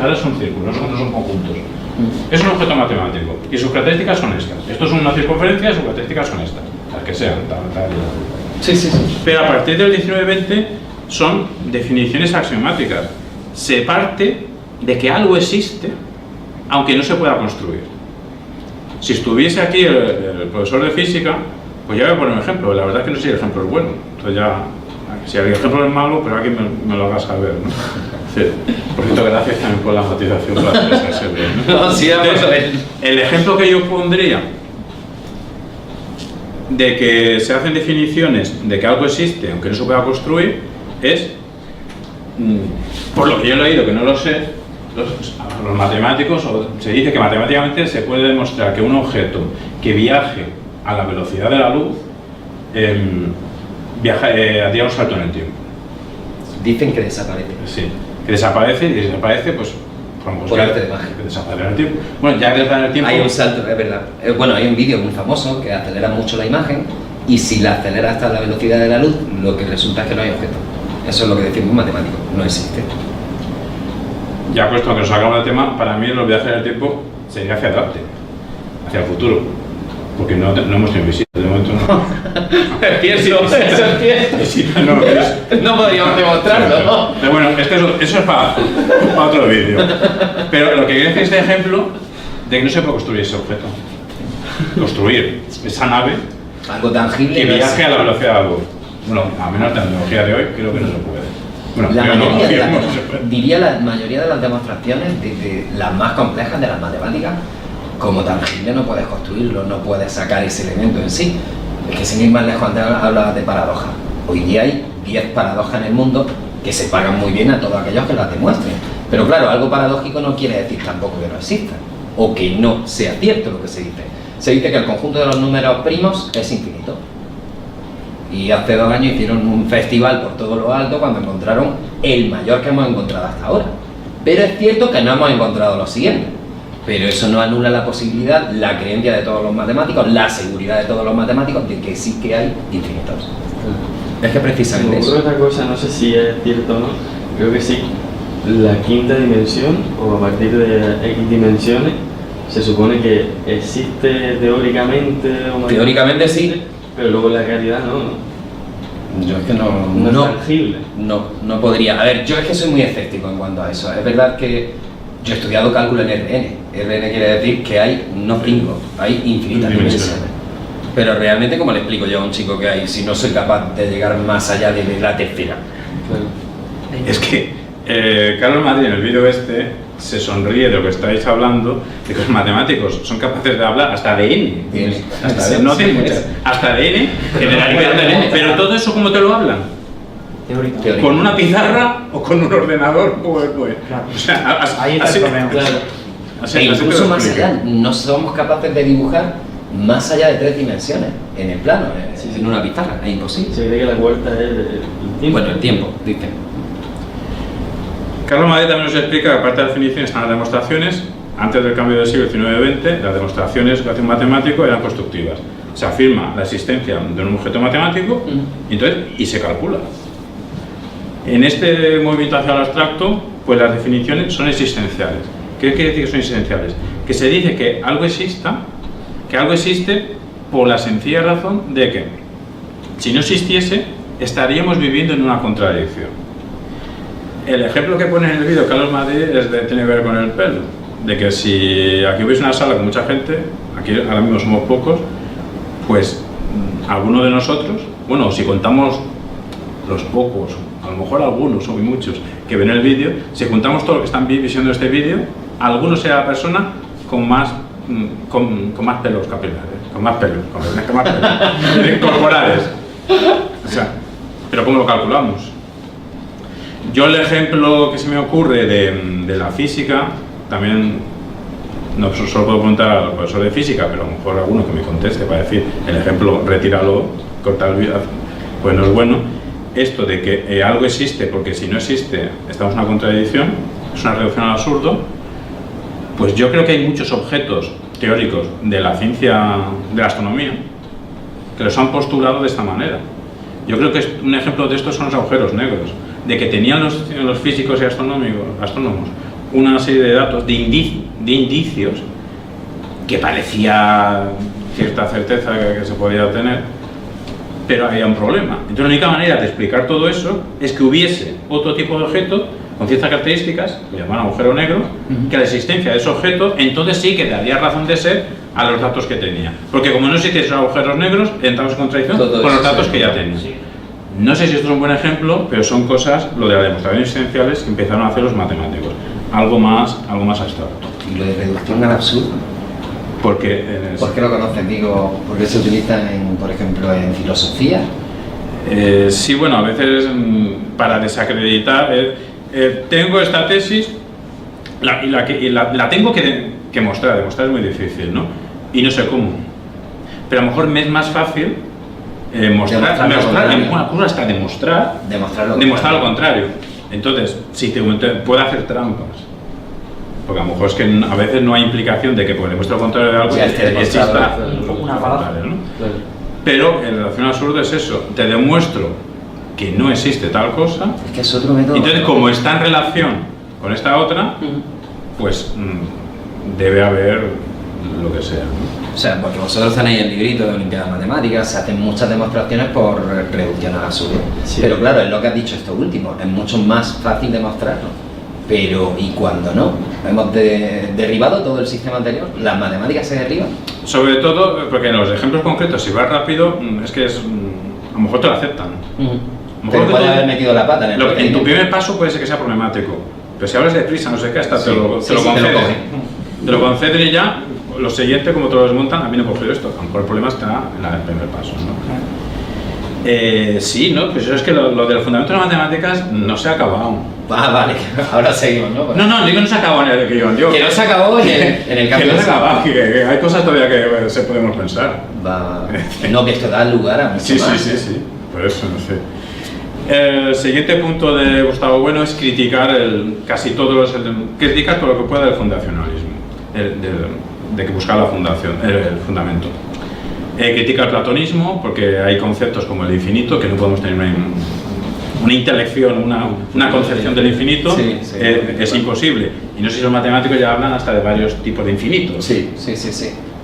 A: ahora es un círculo, los otros son conjuntos. Es un objeto matemático y sus características son estas. Esto es una circunferencia y sus características son estas, las que sean, tal.
C: Sí.
A: Pero a partir del 19-20 son definiciones axiomáticas. Se parte de que algo existe, aunque no se pueda construir. Si estuviese aquí el profesor de física, pues ya voy a poner un ejemplo. La verdad es que no sé si el ejemplo es bueno. Entonces ya, si el ejemplo es malo, pero aquí me lo hagas saber, ¿no? Sí. Por cierto, gracias también por la matización para expresarse bien, ¿no?
C: No, sí,
A: entonces, el ejemplo que yo pondría de que se hacen definiciones de que algo existe, aunque no se pueda construir, es, por lo que yo he leído, que no lo sé, los matemáticos, se dice que matemáticamente se puede demostrar que un objeto que viaje a la velocidad de la luz haría un salto en el tiempo.
C: Dicen que desaparece.
A: Sí, que desaparece y desaparece, pues
C: por arte de magia.
A: Que desaparece en el tiempo. Bueno, ya que desaparece en el tiempo.
C: Hay un salto, es verdad. Bueno, hay un vídeo muy famoso que acelera mucho la imagen y si la acelera hasta la velocidad de la luz, lo que resulta es que no hay objeto. Eso es lo que decimos un matemático, no existe.
A: Ya puesto que nos sacamos del tema, para mí los viajes en el tiempo sería hacia adelante, hacia el futuro, porque no hemos sido invisibles, de momento no.
C: Es cierto, eso es cierto. No podríamos demostrarlo, ¿no?
A: Pero bueno, eso es para otro vídeo. Pero lo que quiere decir este ejemplo de que no se puede construir ese objeto. Construir esa nave
C: algo tangible
A: que viaje a la velocidad de la luz. Bueno, a menos de la tecnología de hoy, creo que no se puede. Bueno,
C: diría la mayoría de las demostraciones, de las más complejas de las matemáticas, como tangible no puedes construirlo, no puedes sacar ese elemento en sí. Es que sin ir más lejos, antes hablabas de paradojas. Hoy día hay 10 paradojas en el mundo que se pagan muy bien a todos aquellos que las demuestren. Pero claro, algo paradójico no quiere decir tampoco que no exista, o que no sea cierto lo que se dice. Se dice que el conjunto de los números primos es infinito. Y hace 2 años hicieron un festival por todo lo alto cuando encontraron el mayor que hemos encontrado hasta ahora. Pero es cierto que no hemos encontrado lo siguiente. Pero eso no anula la posibilidad, la creencia de todos los matemáticos, la seguridad de todos los matemáticos de que sí que hay infinitos. Es que precisamente eso.
B: Otra cosa, no sé si es cierto o no, creo que sí. La quinta dimensión, o a partir de X dimensiones, se supone que existe teóricamente o
C: teóricamente sí,
B: pero luego en la realidad no.
C: Yo es que no
B: es tangible.
C: No podría. A ver, yo es que soy muy escéptico en cuanto a eso. Es verdad que yo he estudiado cálculo en RN. RN quiere decir que hay no 5, hay infinitas dimensiones. Pero realmente, ¿cómo le explico yo a un chico que hay si no soy capaz de llegar más allá de la tercera?
B: Claro.
A: Es que Carlos Madrid en el vídeo se sonríe de lo que estáis hablando, de que los matemáticos son capaces de hablar hasta de n. Hasta de n, generalidad de n. Pero todo eso, ¿cómo te lo hablan?
D: Teórico.
A: ¿Con una pizarra o con un ordenador? Pues.
D: Claro.
A: O sea,
D: Ahí está el problema.
B: Claro.
C: E incluso más allá, no somos capaces de dibujar más allá de 3 dimensiones en el plano, en una pizarra, es imposible.
B: Se cree que la cuarta es el tiempo.
C: Bueno, el tiempo, dicen.
A: Carlos Madrid también nos explica que aparte de las definiciones están las demostraciones antes del cambio del siglo XIX-XX, las demostraciones que hace un matemático eran constructivas. Se afirma la existencia de un objeto matemático y se calcula. En este movimiento hacia el abstracto, pues las definiciones son existenciales. ¿Qué quiere decir que son existenciales? Que se dice que algo existe por la sencilla razón de que, si no existiese, estaríamos viviendo en una contradicción. El ejemplo que pone en el vídeo Carlos Madrid tiene que ver con el pelo. De que si aquí hubiese una sala con mucha gente, aquí ahora mismo somos pocos, pues alguno de nosotros, bueno, si contamos los pocos, a lo mejor algunos o muy muchos que ven el vídeo, si juntamos todo lo que están viendo este vídeo, alguno será la persona con más pelos capilares, con más pelos corporales. O sea, pero ¿cómo lo calculamos? Yo el ejemplo que se me ocurre de la física, también no solo puedo preguntar al profesor de física, pero a lo mejor alguno que me conteste para decir el ejemplo, retíralo, corta el vídeo, pues no es bueno. Esto de que algo existe porque si no existe estamos en una contradicción, es una reducción al absurdo, pues yo creo que hay muchos objetos teóricos de la ciencia de la astronomía que los han postulado de esta manera. Yo creo que un ejemplo de esto son los agujeros negros, de que tenían los físicos y astrónomos una serie de datos, de indicios que parecía cierta certeza que se podía tener, pero había un problema. Entonces la única manera de explicar todo eso es que hubiese otro tipo de objeto con ciertas características, que llaman agujero negro, que la existencia de ese objeto entonces sí que daría razón de ser a los datos que tenía. Porque como no existen esos agujeros negros, entramos en contradicción con los datos que ya tenía. No sé si esto es un buen ejemplo, pero son cosas, lo de las demostraciones existenciales, que empezaron a hacer los matemáticos. Algo más abstracto.
C: ¿Y lo de reducción al absurdo?
A: ¿Por qué
C: lo conocen? Digo, ¿por qué se utiliza, por ejemplo, en filosofía?
A: Sí, bueno, a veces para desacreditar. Tengo esta tesis y la tengo que mostrar. Demostrar es muy difícil, ¿no? Y no sé cómo. Pero a lo mejor me es más fácil demostrar lo contrario. Entonces, si puedo hacer trampas. Porque a lo mejor es que a veces no hay implicación de que por demuestre lo contrario de algo exista una falacia, ¿no? Pero en relación al absurdo es eso, te demuestro que no existe tal cosa,
C: es que es otro método.
A: Entonces como está en relación con esta otra, pues debe haber lo que sea, ¿no?
C: O sea, porque vosotros tenéis el librito de Olimpiadas Matemáticas, se hacen muchas demostraciones por reducción al absurdo. Sí. Pero claro, es lo que has dicho esto último, es mucho más fácil demostrarlo. Pero, ¿y cuando no? Hemos derribado todo el sistema anterior, las matemáticas se derriban.
A: Sobre todo, porque en los ejemplos concretos, si vas rápido, es que a lo mejor te lo aceptan.
C: Pero puede haber metido la pata
A: en tu primer paso puede ser que sea problemático, pero si hablas de prisa, no sé qué, hasta te lo conceden. Te lo conceden y ya, lo siguiente, como te lo desmontan, a mí no he cogido esto. A lo mejor el problema está en el primer paso, ¿no? Sí, ¿no? Pues eso es que lo del fundamento de las matemáticas no se ha acabado.
C: Ah, vale, ahora seguimos, ¿no?
A: No, digo no se acabó en el guión.
C: Que no se acabó en el cambio.
A: Que no se acabó, que hay cosas todavía que se podemos pensar.
C: No, que esto da lugar a mucho más.
A: Sí, por eso, no sé. El siguiente punto de Gustavo Bueno es criticar criticar todo lo que pueda del fundacionalismo, de que buscar la fundación, el fundamento. Critica el platonismo porque hay conceptos como el infinito que no podemos tener una intelección, una concepción del infinito, es imposible. Y no sé si los matemáticos ya hablan hasta de varios tipos de infinitos.
C: Sí.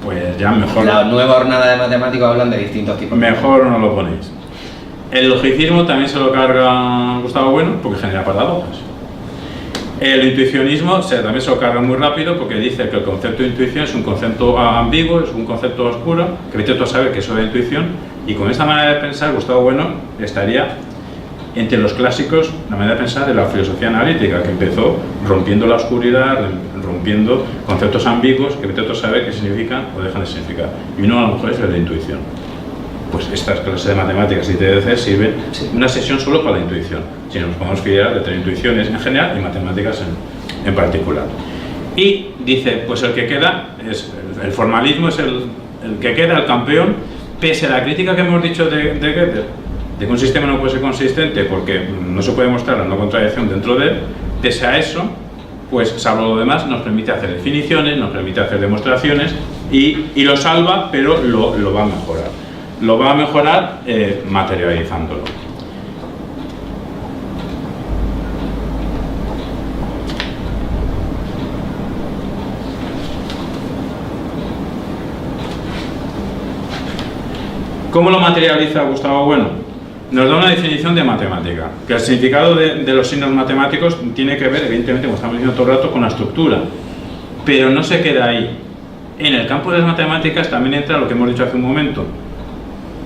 A: Pues ya mejor.
C: La nueva jornada de matemáticos hablan de distintos tipos.
A: Mejor no lo ponéis. El logicismo también se lo carga Gustavo Bueno porque genera paradojas. El intuicionismo también se lo carga muy rápido porque dice que el concepto de intuición es un concepto ambiguo, es un concepto oscuro, que vete tú a saber que eso de intuición, y con esta manera de pensar Gustavo Bueno estaría entre los clásicos, la manera de pensar de la filosofía analítica, que empezó rompiendo la oscuridad, rompiendo conceptos ambiguos, que vete tú a saber qué significan o dejan de significar. Y uno a lo mejor es el de intuición. Pues estas clases de matemáticas y TDC sirven una sesión solo para la intuición, si nos podemos fiar de tener intuiciones en general y matemáticas en particular. Y dice, pues el que queda, el formalismo es el que queda, el campeón, pese a la crítica que hemos dicho de Gödel, de que un sistema no puede ser consistente porque no se puede mostrar la no contradicción dentro de él, pese a eso, pues salvo lo demás nos permite hacer definiciones, nos permite hacer demostraciones y lo salva, pero lo va a mejorar. Lo va a mejorar materializándolo. ¿Cómo lo materializa Gustavo Bueno? Nos da una definición de matemática, que el significado de los signos matemáticos tiene que ver, evidentemente, como estamos diciendo todo el rato, con la estructura, pero no se queda ahí. En el campo de las matemáticas también entra lo que hemos dicho hace un momento: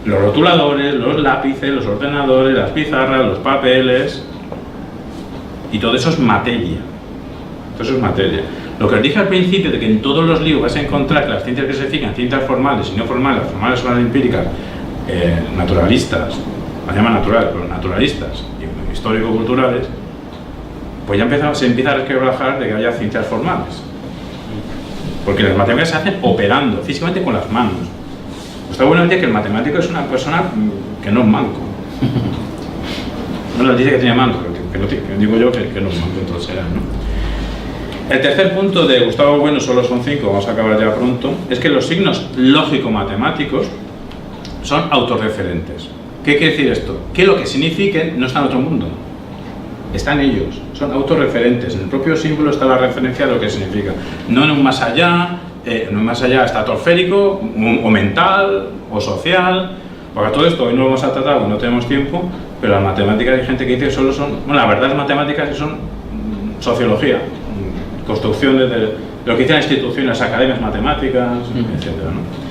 A: los rotuladores, los lápices, los ordenadores, las pizarras, los papeles, y todo eso es materia. Todo eso es materia. Lo que os dije al principio de que en todos los libros vais a encontrar que las ciencias que se fijan, ciencias formales y no formales, las formales son las empíricas, naturalistas, las llaman naturales, pero naturalistas y histórico-culturales, pues ya se empieza a resquebrajar de que haya ciencias formales. Porque las matemáticas se hacen operando, físicamente con las manos. Está bueno decir que el matemático es una persona que no es manco. No nos dice que tiene manos, pero que digo yo que no es manco, entonces será, ¿no? El tercer punto de Gustavo Bueno, solo son 5, vamos a acabar ya pronto, es que los signos lógico-matemáticos son autorreferentes. ¿Qué quiere decir esto? Que lo que signifiquen no está en otro mundo, está en ellos, son autorreferentes. En el propio símbolo está la referencia de lo que significa, no en un más allá, estratosférico, o mental, o social. Porque todo esto hoy no lo vamos a tratar porque no tenemos tiempo, pero las matemáticas hay gente que dice que solo son, bueno, la verdad las matemáticas que son sociología, construcciones de lo que dicen las instituciones, academias matemáticas, etcétera, ¿no?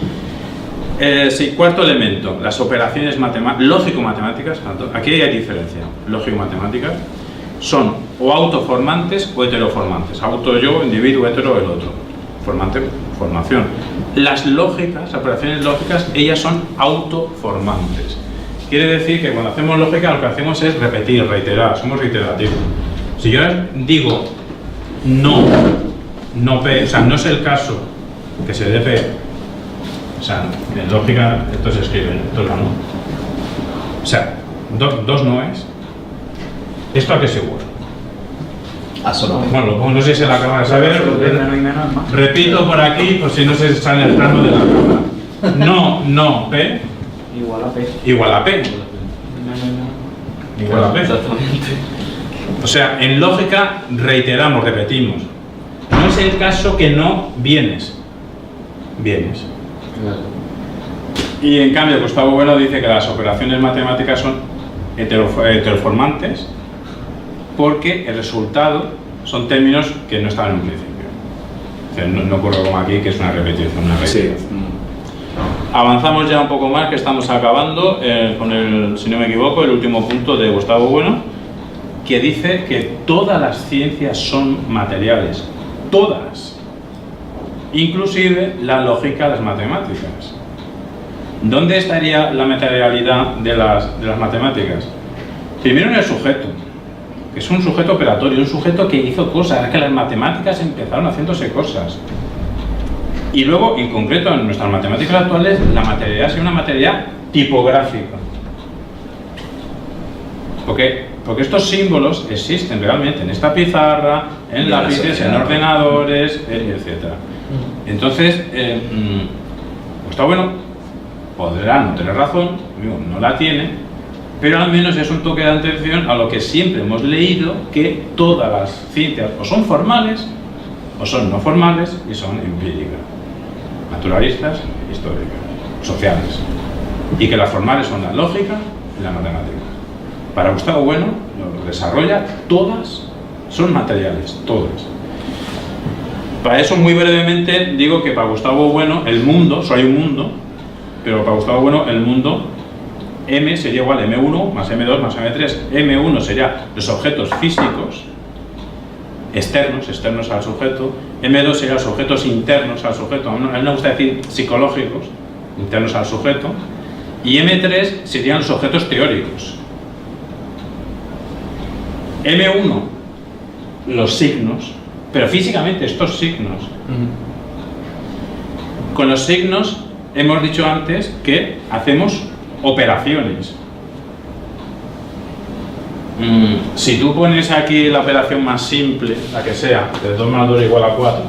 A: Sí, cuarto elemento, las operaciones lógico-matemáticas. Aquí hay diferencia. Lógico-matemáticas son o autoformantes o heteroformantes. Auto yo, individuo, hetero el otro. Formante, formación. Las lógicas, las operaciones lógicas, ellas son autoformantes. Quiere decir que cuando hacemos lógica lo que hacemos es repetir, reiterar, somos reiterativos. Si yo digo no P, o sea, no es el caso que se dé P, o sea, en lógica esto se escribe, esto es la no. O sea, dos no es. ¿Esto a qué es igual? Bueno, no sé si se la acaba de saber. Repito por aquí, por si no se sale el plano de la cámara. No, P.
D: Igual a P.
A: Igual a P. Igual a P.
B: Exactamente.
A: O sea, en lógica reiteramos, repetimos. No es el caso que no vienes. Vienes.
B: Claro.
A: Y en cambio, Gustavo Bueno dice que las operaciones matemáticas son heteroformantes porque el resultado son términos que no estaban en un principio. O sea, no ocurre como aquí, que es una repetición,
C: Sí.
A: Avanzamos ya un poco más, que estamos acabando con el, si no me equivoco, el último punto de Gustavo Bueno, que dice que todas las ciencias son materiales. Todas. Inclusive la lógica, las matemáticas. ¿Dónde estaría la materialidad de las matemáticas? Primero en el sujeto, que es un sujeto operatorio, un sujeto que hizo cosas, es que las matemáticas empezaron haciéndose cosas. Y luego, en concreto, en nuestras matemáticas actuales, la materialidad es una materialidad tipográfica. Porque estos símbolos existen realmente en esta pizarra, en lápices, en ordenadores, etc. Entonces, está bueno, podrá no tener razón, no la tiene, pero al menos es un toque de atención a lo que siempre hemos leído, que todas las ciencias o son formales o son no formales y son empíricas, naturalistas, históricas, sociales, y que las formales son la lógica y la matemática. Para Gustavo Bueno lo desarrolla, todas son materiales, todas. Para eso, muy brevemente, digo que para Gustavo Bueno el mundo, solo hay un mundo, pero para Gustavo Bueno el mundo, M sería igual a M1 más M2 más M3. M1 sería los objetos físicos externos al sujeto. M2 serían los objetos internos al sujeto. A mí me gusta decir psicológicos, internos al sujeto. Y M3 serían los objetos teóricos. M1, los signos, pero físicamente estos signos. Con los signos hemos dicho antes que hacemos operaciones. Si tú pones aquí la operación más simple, la que sea, de 2 más 2 igual a 4,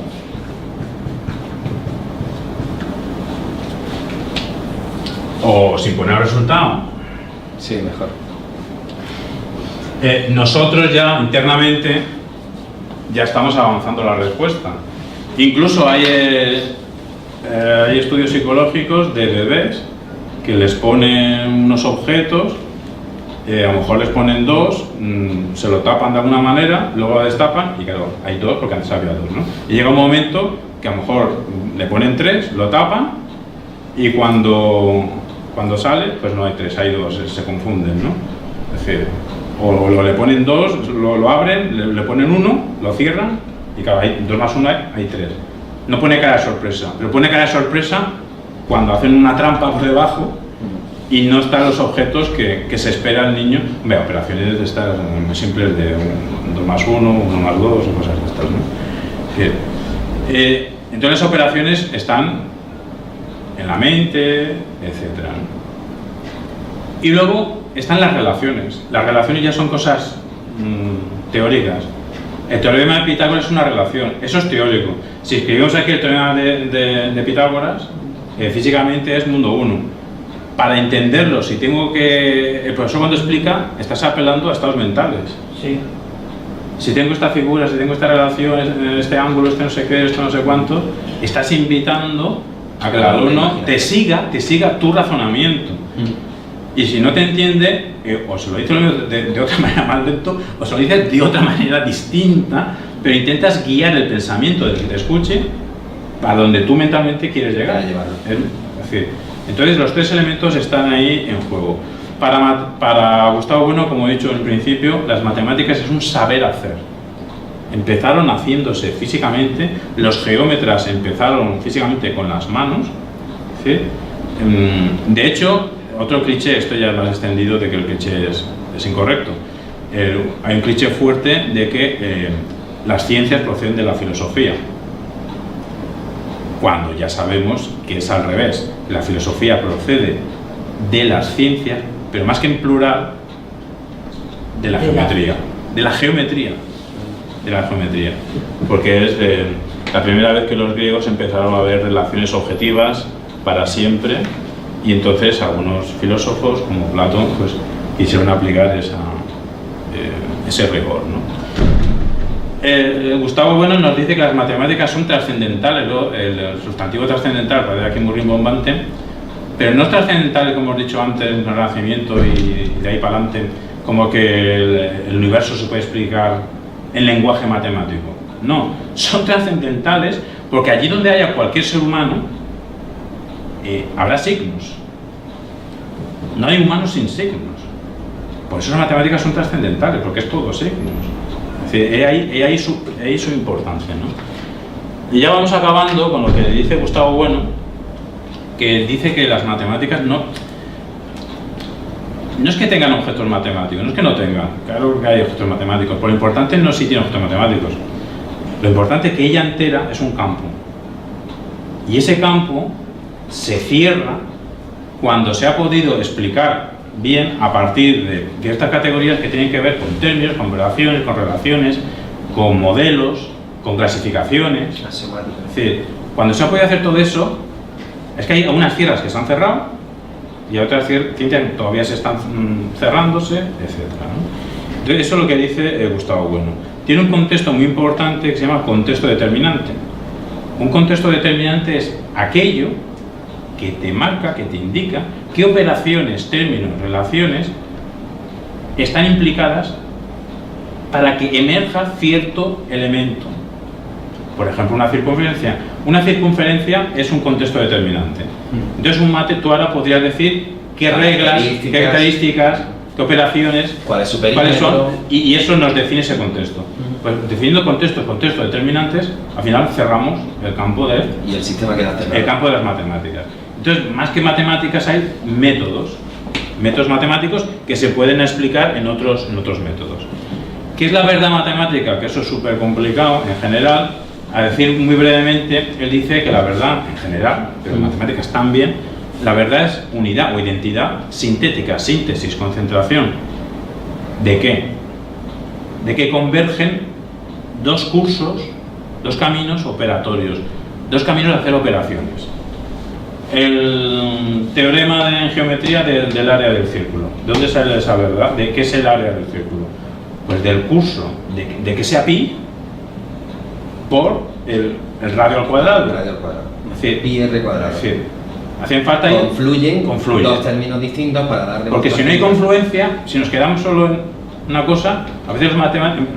A: o sin poner el resultado,
C: Sí, mejor.
A: nosotros ya internamente ya estamos avanzando la respuesta. Incluso hay estudios psicológicos de bebés que les ponen unos objetos, a lo mejor les ponen 2, se lo tapan de alguna manera, luego lo destapan y claro, hay 2 porque antes había 2, ¿no? Y llega un momento que a lo mejor le ponen 3, lo tapan y cuando sale, pues no hay 3, hay 2, se confunden, ¿no? Es decir, o le ponen 2, lo abren, le ponen 1, lo cierran y claro, hay 2 más 1 hay 3. No pone cara de sorpresa, pero pone cara de sorpresa cuando hacen una trampa por debajo y no están los objetos que se espera el niño. Ve, operaciones de estas muy simples de 2 más 1, 1 más 2 y cosas de estas, ¿no? Entonces las operaciones están en la mente, etc. Y luego están las relaciones. Las relaciones ya son cosas teóricas. El teorema de Pitágoras es una relación, eso es teórico. Si escribimos aquí el teorema de Pitágoras, físicamente es mundo 1. Para entenderlo, si tengo que... El profesor cuando explica, estás apelando a estados mentales.
D: Sí.
A: Si tengo esta figura, si tengo esta relación, este ángulo, este no sé qué, esto no sé cuánto, estás invitando a que el alumno te siga tu razonamiento. Y si no te entiende, o se lo dice de otra manera más lento, o se lo dice de otra manera distinta, pero intentas guiar el pensamiento del que te escuche a donde tú mentalmente quieres llegar. Es decir, entonces los 3 elementos están ahí en juego. Para Gustavo Bueno, como he dicho en principio, las matemáticas es un saber hacer. Empezaron haciéndose físicamente, los geómetras empezaron físicamente con las manos, ¿sí? De hecho, otro cliché, esto ya lo has extendido, de que el cliché es incorrecto. Hay un cliché fuerte de que las ciencias proceden de la filosofía, cuando ya sabemos que es al revés. La filosofía procede de las ciencias, pero más que en plural, de la geometría. De la geometría. Porque es la primera vez que los griegos empezaron a ver relaciones objetivas para siempre, y entonces algunos filósofos, como Platón, pues quisieron aplicar ese rigor, ¿no? Gustavo Bueno nos dice que las matemáticas son trascendentales, ¿no? El sustantivo trascendental parece aquí muy rimbombante, pero no es trascendental, como hemos dicho antes, en el Renacimiento y de ahí para adelante, como que el universo se puede explicar en lenguaje matemático. No, son trascendentales porque allí donde haya cualquier ser humano, habrá signos. No hay humanos sin signos. Por eso las matemáticas son trascendentales, porque es todo signos. Es decir, he ahí su importancia, ¿no? Y ya vamos acabando con lo que dice Gustavo Bueno, que dice que las matemáticas no es que tengan objetos matemáticos, no es que no tengan, claro que hay objetos matemáticos, pero lo importante no es si tiene objetos matemáticos. Lo importante es que ella entera es un campo. Y ese campo se cierra cuando se ha podido explicar bien a partir de ciertas categorías que tienen que ver con términos, con relaciones, con modelos, con clasificaciones. Es decir, cuando se ha podido hacer todo eso, es que hay unas tierras que se han cerrado y otras ciencias que todavía se están cerrándose, etc., ¿no? Entonces eso es lo que dice Gustavo Bueno. Tiene un contexto muy importante que se llama contexto determinante. Un contexto determinante es aquello que te marca, que te indica qué operaciones, términos, relaciones están implicadas para que emerja cierto elemento. Por ejemplo, una circunferencia. Una circunferencia es un contexto determinante. Entonces, tú ahora podrías decir qué reglas, qué características, qué operaciones, cuáles son, y eso nos define ese contexto. Pues definiendo contextos determinantes, al final cerramos el campo
C: y el sistema queda cerrado.
A: El campo de las matemáticas. Entonces, más que matemáticas hay métodos matemáticos que se pueden explicar en otros métodos. ¿Qué es la verdad matemática? Que eso es súper complicado en general. A decir muy brevemente, él dice que la verdad en general, pero en matemáticas también, la verdad es unidad o identidad sintética, síntesis, concentración ¿De qué? De que convergen dos cursos, dos caminos operatorios, dos caminos de hacer operaciones. El teorema en geometría del área del círculo. ¿De dónde sale esa verdad? ¿De qué es el área del círculo? Pues del curso de que sea pi por el radio al cuadrado.
C: El radio al cuadrado.
A: Es decir,
C: Pi r cuadrado.
A: es decir, hacen falta ahí
C: confluyen
A: confluyen.
C: dos términos distintos para dar
A: Porque si no hay confluencia, si nos quedamos solo en una cosa, a veces los matemáticos,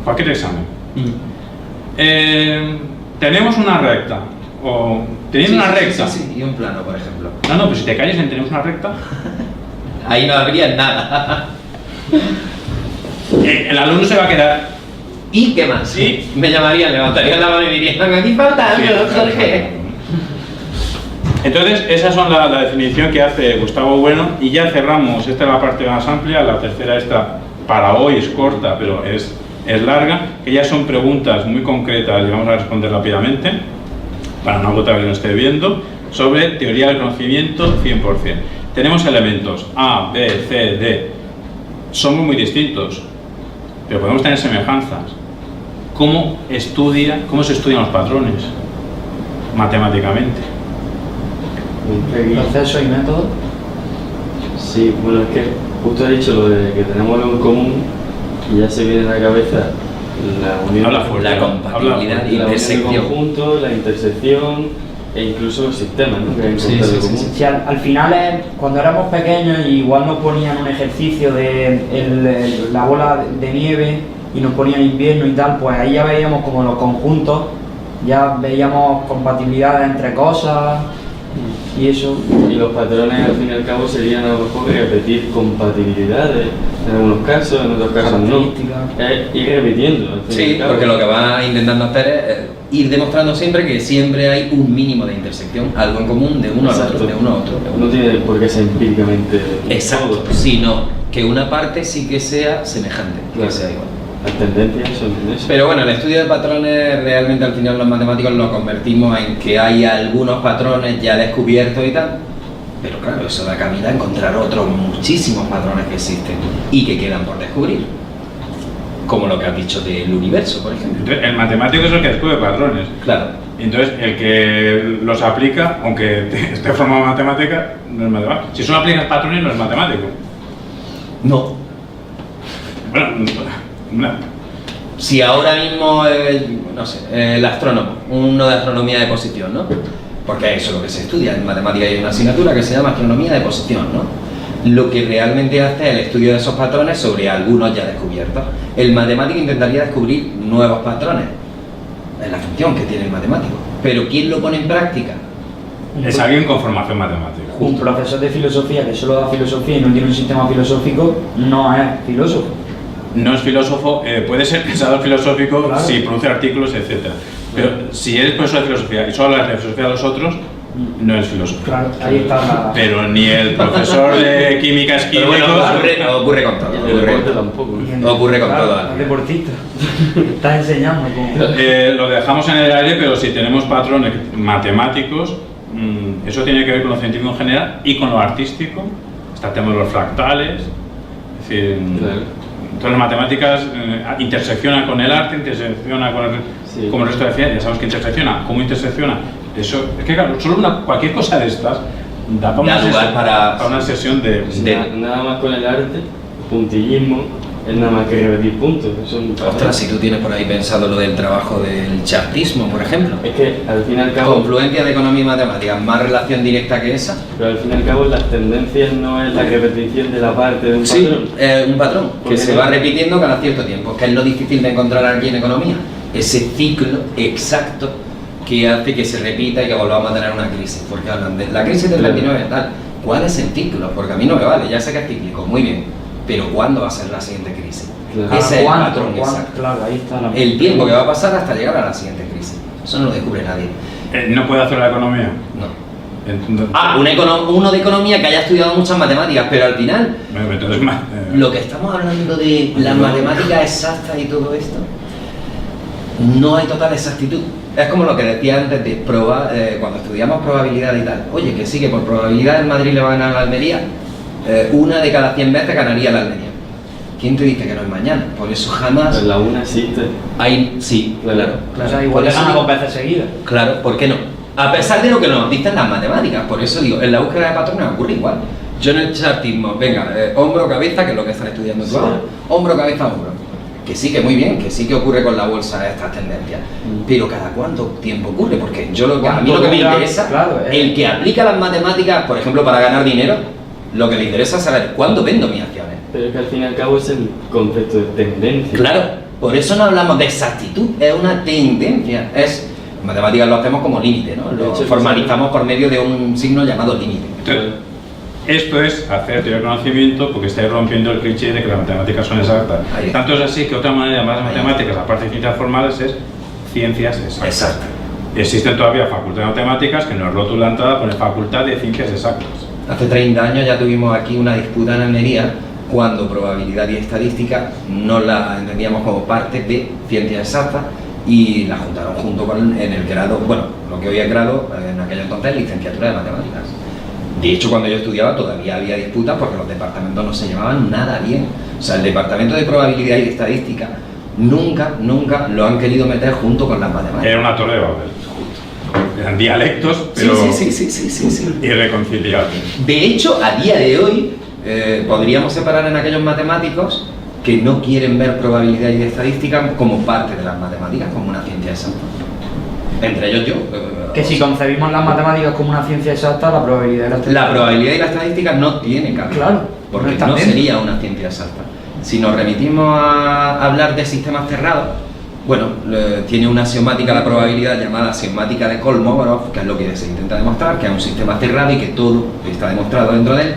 A: cualquier examen, tenemos una recta, o teniendo una recta.
C: Sí, y un plano, por ejemplo.
A: No, pero si te calles en tenemos una recta,
C: Ahí no habría nada.
A: el alumno se va a quedar.
C: ¿Y qué más?
A: Sí.
C: Me llamarían, levantarían la mano y dirían, aquí falta algo, Jorge.
A: Entonces, esas son la definición que hace Gustavo Bueno, y ya cerramos. Esta es la parte más amplia, la tercera esta para hoy es corta, pero es larga, que ya son preguntas muy concretas y vamos a responder rápidamente, para no agotar que no esté viendo, sobre teoría del conocimiento 100%. Tenemos elementos A, B, C, D, somos muy distintos, pero podemos tener semejanzas. ¿Cómo se estudian los patrones matemáticamente?
D: Proceso y método.
B: Sí, bueno, es que justo he dicho lo de que tenemos algo en común y ya se viene a la cabeza la unión,
A: Habla fuerte,
C: La compatibilidad y
B: la unión de
C: intersección.
B: conjuntos, la intersección e incluso los sistemas, ¿no? Que hay en
C: Sí,
B: conjunto
C: sí,
B: común.
C: sí.
D: Si al final, cuando éramos pequeños, igual nos ponían un ejercicio de la bola de nieve y nos ponían invierno y tal, pues ahí ya veíamos como los conjuntos, ya veíamos compatibilidades entre cosas y eso.
B: Y los patrones al fin y al cabo serían a lo mejor repetir compatibilidades en algunos casos, en otros casos no.
D: Características.
B: Ir repitiendo. Al fin y
C: Sí,
B: al cabo.
C: porque lo que va intentando hacer es ir demostrando siempre que siempre hay un mínimo de intersección, algo en común de uno al
B: Exacto.
C: otro, de uno a otro. de uno.
B: No tiene por qué ser empíricamente
C: Exacto,
B: todo.
C: sino que una parte sí que sea semejante,
B: Claro.
C: que sea igual.
B: Las tendencias son eso.
C: Pero bueno, el estudio de patrones realmente al final los matemáticos lo convertimos en que hay algunos patrones ya descubiertos y tal, pero claro, eso da camino a encontrar otros muchísimos patrones que existen y que quedan por descubrir, como lo que has dicho del universo, por ejemplo.
A: Entonces, el matemático es el que descubre patrones.
C: Claro,
A: Y entonces, el que los aplica, aunque esté formado en matemática, no es matemático. Si solo aplicas patrones, no es matemático.
C: no.
A: Bueno, no.
C: Si ahora mismo, no sé, el astrónomo, uno de astronomía de posición, ¿no? Porque eso es lo que se estudia en matemática, hay una asignatura que se llama astronomía de posición, ¿no? Lo que realmente hace es el estudio de esos patrones sobre algunos ya descubiertos. El matemático intentaría descubrir nuevos patrones, es la función que tiene el matemático. Pero ¿quién lo pone en práctica?
A: Es alguien con formación matemática.
D: Un profesor de filosofía que solo da filosofía y no tiene un sistema filosófico no es filósofo.
A: No es filósofo, puede ser pensador filosófico
D: Claro.
A: si produce artículos, etc. Pero si es profesor de filosofía y solo habla de filosofía de los otros, no es filósofo.
D: Claro, ahí está la...
A: Pero ni el profesor de química es
C: Pero
A: químico.
C: bueno, ocurre con todo.
B: Y el
C: Ocurre,
B: deporte tampoco.
D: y en-
C: ocurre con
D: claro,
C: todo, al
D: el
C: final.
D: deportista. Estás enseñando cómo...
A: Lo dejamos en el aire, pero si tenemos patrones matemáticos, eso tiene que ver con lo científico en general y con lo artístico. Está el tema de los fractales. Es decir,
B: Claro.
A: entonces las matemáticas interseccionan con el arte, intersecciona con
B: Sí.
A: como el resto de ciencias, ya sabemos que intersecciona. ¿Cómo intersecciona? Eso, es que claro, solo cualquier cosa de estas da para,
C: Da lugar para
A: una sesión de...
B: Nada más con el arte, puntillismo, es nada más que repetir puntos. Son
C: Ostras, si tú tienes por ahí pensado lo del trabajo del chartismo, por ejemplo.
B: Es que al fin y al cabo,
C: Confluencia de economía y matemáticas, más relación directa que esa.
B: pero al fin y al cabo las tendencias no es la repetición de la parte de un patrón.
C: Un patrón que
B: Porque
C: se
B: no-
C: va repitiendo cada cierto tiempo, que es lo difícil de encontrar aquí en economía. Ese ciclo exacto que hace que se repita y que volvamos a tener una crisis. Porque hablan de la crisis del
B: Claro.
C: 29 tal. ¿Cuál es el ciclo? Porque a mí no me vale, ya sé que es cíclico, muy bien. Pero ¿cuándo va a ser la siguiente crisis?
B: Claro.
C: Ese es el
D: ¿Cuánto?
C: patrón
D: ¿Cuánto?
C: exacto.
D: Claro, ahí está la...
C: El tiempo que va a pasar hasta llegar a la siguiente crisis. Eso no lo descubre nadie.
A: ¿No puede hacer la economía?
C: No. Uno de economía que haya estudiado muchas matemáticas, pero al final,
A: Bueno, entonces,
C: lo que estamos hablando de las matemáticas exactas y todo esto, no hay total exactitud. Es como lo que decía antes de cuando estudiamos probabilidad y tal. Oye, que sí, que por probabilidad el Madrid le va a ganar a la Almería, una de cada 100 veces ganaría la Almería. ¿quién te dice que no es mañana? Por eso jamás...
B: Pues la una existe.
C: Sí,
B: Claro.
C: claro.
D: O sea, igual
C: Por
D: le
C: eso
D: gana
C: digo-
D: 2 veces seguidas.
C: Claro, ¿por qué no? A pesar de lo que nos dicen las matemáticas, por eso digo, en la búsqueda de patrones ocurre igual. Yo en el chartismo, venga, hombro, cabeza, que es lo que están estudiando tú
B: Sí.
C: ahora, hombro, cabeza, hombro. Que sí, que muy bien, que sí que ocurre con la bolsa estas tendencias. Pero ¿cada cuánto tiempo ocurre? Porque yo a mí lo que me
D: ¿Cuánto dura?
C: interesa,
D: Claro,
C: el que aplica las matemáticas, por ejemplo, para ganar dinero, lo que le interesa es saber cuándo vendo mis acciones.
B: Pero es que al fin y al cabo es el concepto de tendencia.
C: Claro, por eso no hablamos de exactitud, es una tendencia. En matemáticas lo hacemos como límite, ¿no?
B: De
C: Lo
B: hecho,
C: formalizamos por medio de un signo llamado límite.
A: Entonces, esto es hacer teoría del conocimiento porque estáis rompiendo el cliché de que las matemáticas son exactas.
C: Ahí.
A: Tanto es así que otra manera de llamar las
C: Ahí.
A: matemáticas, aparte de ciencias formales, es ciencias exactas.
C: Exacto.
A: Existen todavía facultades de matemáticas que nos rotulan toda con facultad de ciencias exactas.
C: Hace 30 años ya tuvimos aquí una disputa en Almería cuando probabilidad y estadística no la entendíamos como parte de ciencias exactas y la juntaron junto con en el grado, bueno, lo que hoy es grado, en aquel entonces licenciatura de matemáticas. De hecho, cuando yo estudiaba todavía había disputas porque los departamentos no se llevaban nada bien. O sea, el departamento de probabilidad y estadística nunca lo han querido meter junto con las matemáticas.
A: Era una torre de Babel. Eran dialectos, pero
C: Sí.
A: irreconciliables.
C: De hecho, a día de hoy podríamos separar en aquellos matemáticos que no quieren ver probabilidad y estadística como parte de las matemáticas, como una ciencia exacta. Entre ellos yo.
D: Que si concebimos las matemáticas como una ciencia exacta, la probabilidad de la
C: La
D: estadística-
C: probabilidad y la estadística no tiene cabida.
D: Claro,
C: Porque
D: no están
C: no
D: dentro.
C: sería una ciencia exacta. Si nos remitimos a hablar de sistemas cerrados, bueno, tiene una axiomática la probabilidad llamada axiomática de Kolmogorov, que es lo que se intenta demostrar, que es un sistema cerrado y que todo está demostrado dentro de él.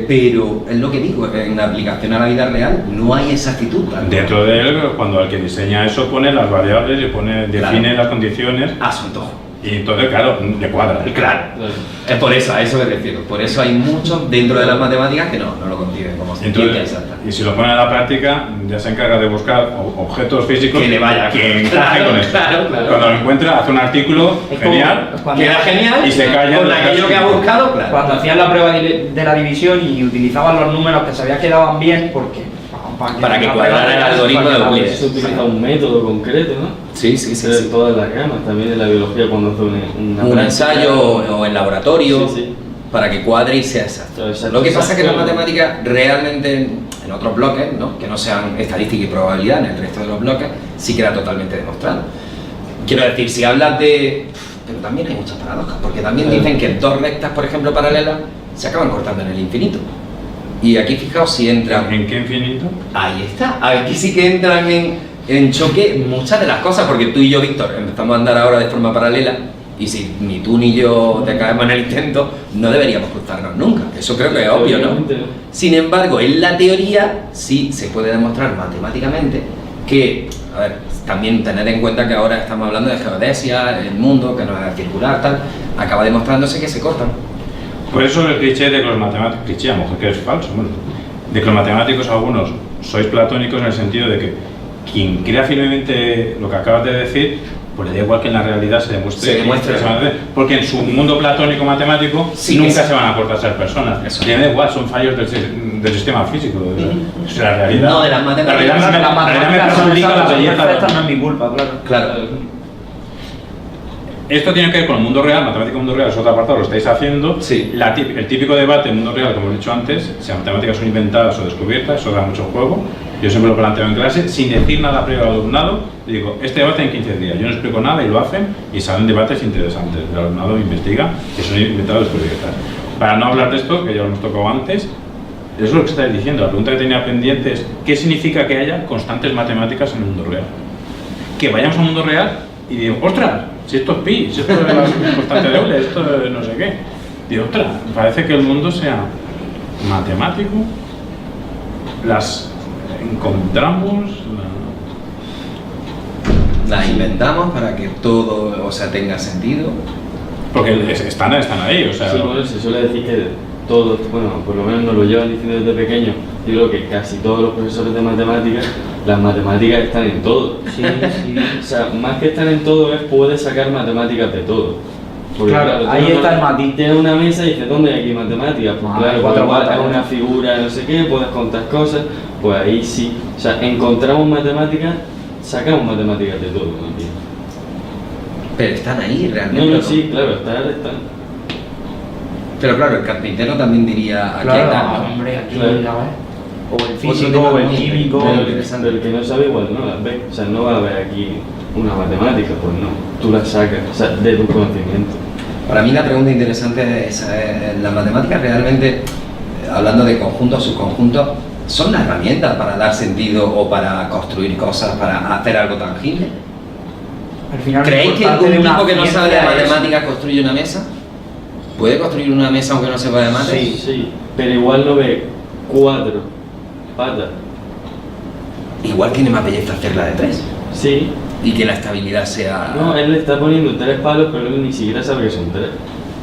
C: Pero es lo que digo, en aplicación a la vida real no hay exactitud.
A: Dentro de él, cuando el que diseña eso pone las variables y define las condiciones,
C: A su antojo.
A: y entonces, claro, le cuadra.
C: Claro.
B: Claro.
C: Es por eso, a eso me refiero. Por eso hay muchos dentro de las matemáticas que no lo conciben como
A: Y
C: ciencia
A: entonces,
C: exacta.
A: y si lo pone a la práctica, ya se encarga de buscar objetos físicos
C: Que le vaya.
A: que encajen
C: Claro,
A: con eso.
C: claro.
A: Cuando lo encuentra, hace un artículo
D: Es como
A: genial.
D: cuando-
C: Queda genial
A: Y se calla
C: con
A: de
C: aquello
A: las-
C: que ha buscado, claro.
D: Cuando hacían la prueba de la división y utilizaban los números que sabías que daban bien, porque
C: Para que cuadrara el algoritmo de
B: Porque
C: Euclides.
B: se utiliza un método concreto, ¿no?
C: Sí.
B: De todas las ramas, también en la biología cuando hace una
C: Un
B: práctica.
C: ensayo o en laboratorio
B: Sí, sí.
C: para que cuadre y sea exacto.
B: Claro, exacto,
C: Lo que pasa es que las
B: exacto.
C: matemáticas realmente en otros bloques, ¿no? Que no sean estadística y probabilidad, en el resto de los bloques sí queda totalmente demostrado. Quiero decir, si hablas de... Pero también hay muchas paradojas, porque también dicen que dos rectas, por ejemplo, paralelas, se acaban cortando en el infinito. Y aquí fijaos si entran...
A: ¿En qué infinito?
C: Ahí está, aquí sí que entran en choque muchas de las cosas, porque tú y yo, Víctor, empezamos a andar ahora de forma paralela, y si ni tú ni yo te caemos en el intento, no deberíamos cruzarnos nunca. Eso creo que es obvio, ¿no?
B: Obviamente, ¿no?
C: Sin embargo, en la teoría sí se puede demostrar matemáticamente que, a ver, también tened en cuenta que ahora estamos hablando de geodesia, el mundo, que no es circular, tal, acaba demostrándose que se cortan.
A: Por eso el cliché de que los matemáticos, cliché a lo mejor que es falso, bueno, de que los matemáticos algunos sois platónicos en el sentido de que quien crea firmemente lo que acabas de decir, pues le da igual que en la realidad se demuestre.
C: Se demuestre.
A: que se van a hacer, porque en su mundo platónico matemático
C: Sí, que
A: nunca
C: sí.
A: se van a cortar ser personas.
C: Eso.
A: Le da igual, son fallos del sistema físico. O sea, la realidad.
C: No de las matemáticas.
A: La realidad me,
D: Las
A: la realidad me
D: matemáticas son
A: perjudica la
D: exactas, son
A: belleza de
D: perfectas, no es mi culpa, claro.
C: Claro.
A: Esto tiene que ver con el mundo real, matemática y mundo real es otro apartado, lo estáis haciendo.
C: Sí.
A: El típico debate en el mundo real, como he dicho antes, si las matemáticas son inventadas o descubiertas, eso da mucho juego. Yo siempre lo planteo en clase, sin decir nada previo al alumnado, digo, este debate en 15 días, yo no explico nada y lo hacen y salen debates interesantes. El alumnado investiga que son inventadas o descubiertas. Para no hablar de esto, que ya lo hemos tocado antes, eso es lo que estáis diciendo. La pregunta que tenía pendiente es, ¿qué significa que haya constantes matemáticas en el mundo real? Que vayamos al mundo real y digo, ostras, si esto es pi, si esto es la constante de Euler, esto es no sé qué. Digo, ostras, parece que el mundo sea matemático, las encontramos,
C: La inventamos para que todo, o sea, tenga sentido.
A: porque están ahí, o sea,
B: Sí, bueno, se suele decir que todos, bueno, por lo menos nos lo llevan diciendo desde pequeño, yo creo que casi todos los profesores de matemáticas, las matemáticas están en todo.
D: Sí, sí.
B: O sea, más que estar en todo es puedes sacar matemáticas de todo. Porque,
D: Claro, ahí
B: tienes
D: está el matiz.
B: Tienes una mesa y dices, ¿dónde hay aquí matemáticas? Pues
D: Ah,
B: claro,
D: hay
B: cuatro
D: cuatro
B: patas,
D: patas.
B: una figura, no sé qué, puedes contar cosas, pues ahí sí. O sea, encontramos matemáticas, sacamos matemáticas de todo también.
C: Pero están ahí realmente.
B: No,
C: ¿no?
B: sí, claro, está.
C: Pero claro, el carpintero también diría, aquí hay tal, ¿no?
D: hombre, aquí,
B: Claro.
D: ya ves. O el
C: Otro
D: físico,
C: tema
D: o el
C: muy
D: químico.
B: Pero
C: interesante.
B: el que no sabe igual no las ve. O sea, no va a ver aquí una matemática, pues no. Tú las sacas, o sea, de tu conocimiento.
C: Para mí la pregunta interesante es, ¿las matemáticas realmente, hablando de conjuntos, subconjuntos, son la herramienta para dar sentido o para construir cosas, para hacer algo tangible?
D: Al final, lo
C: ¿Creéis que
D: importante
C: un
D: de una
C: tipo que no sabe de
D: ciencia es-
C: matemáticas construye una mesa? ¿Puede construir una mesa aunque no sepa de mates?
B: Sí, pero igual no ve 4 patas.
C: Igual tiene más belleza hacerla de 3
B: Sí.
C: y que la estabilidad sea...
B: No, él le está poniendo 3 palos, pero él ni siquiera sabe que son 3.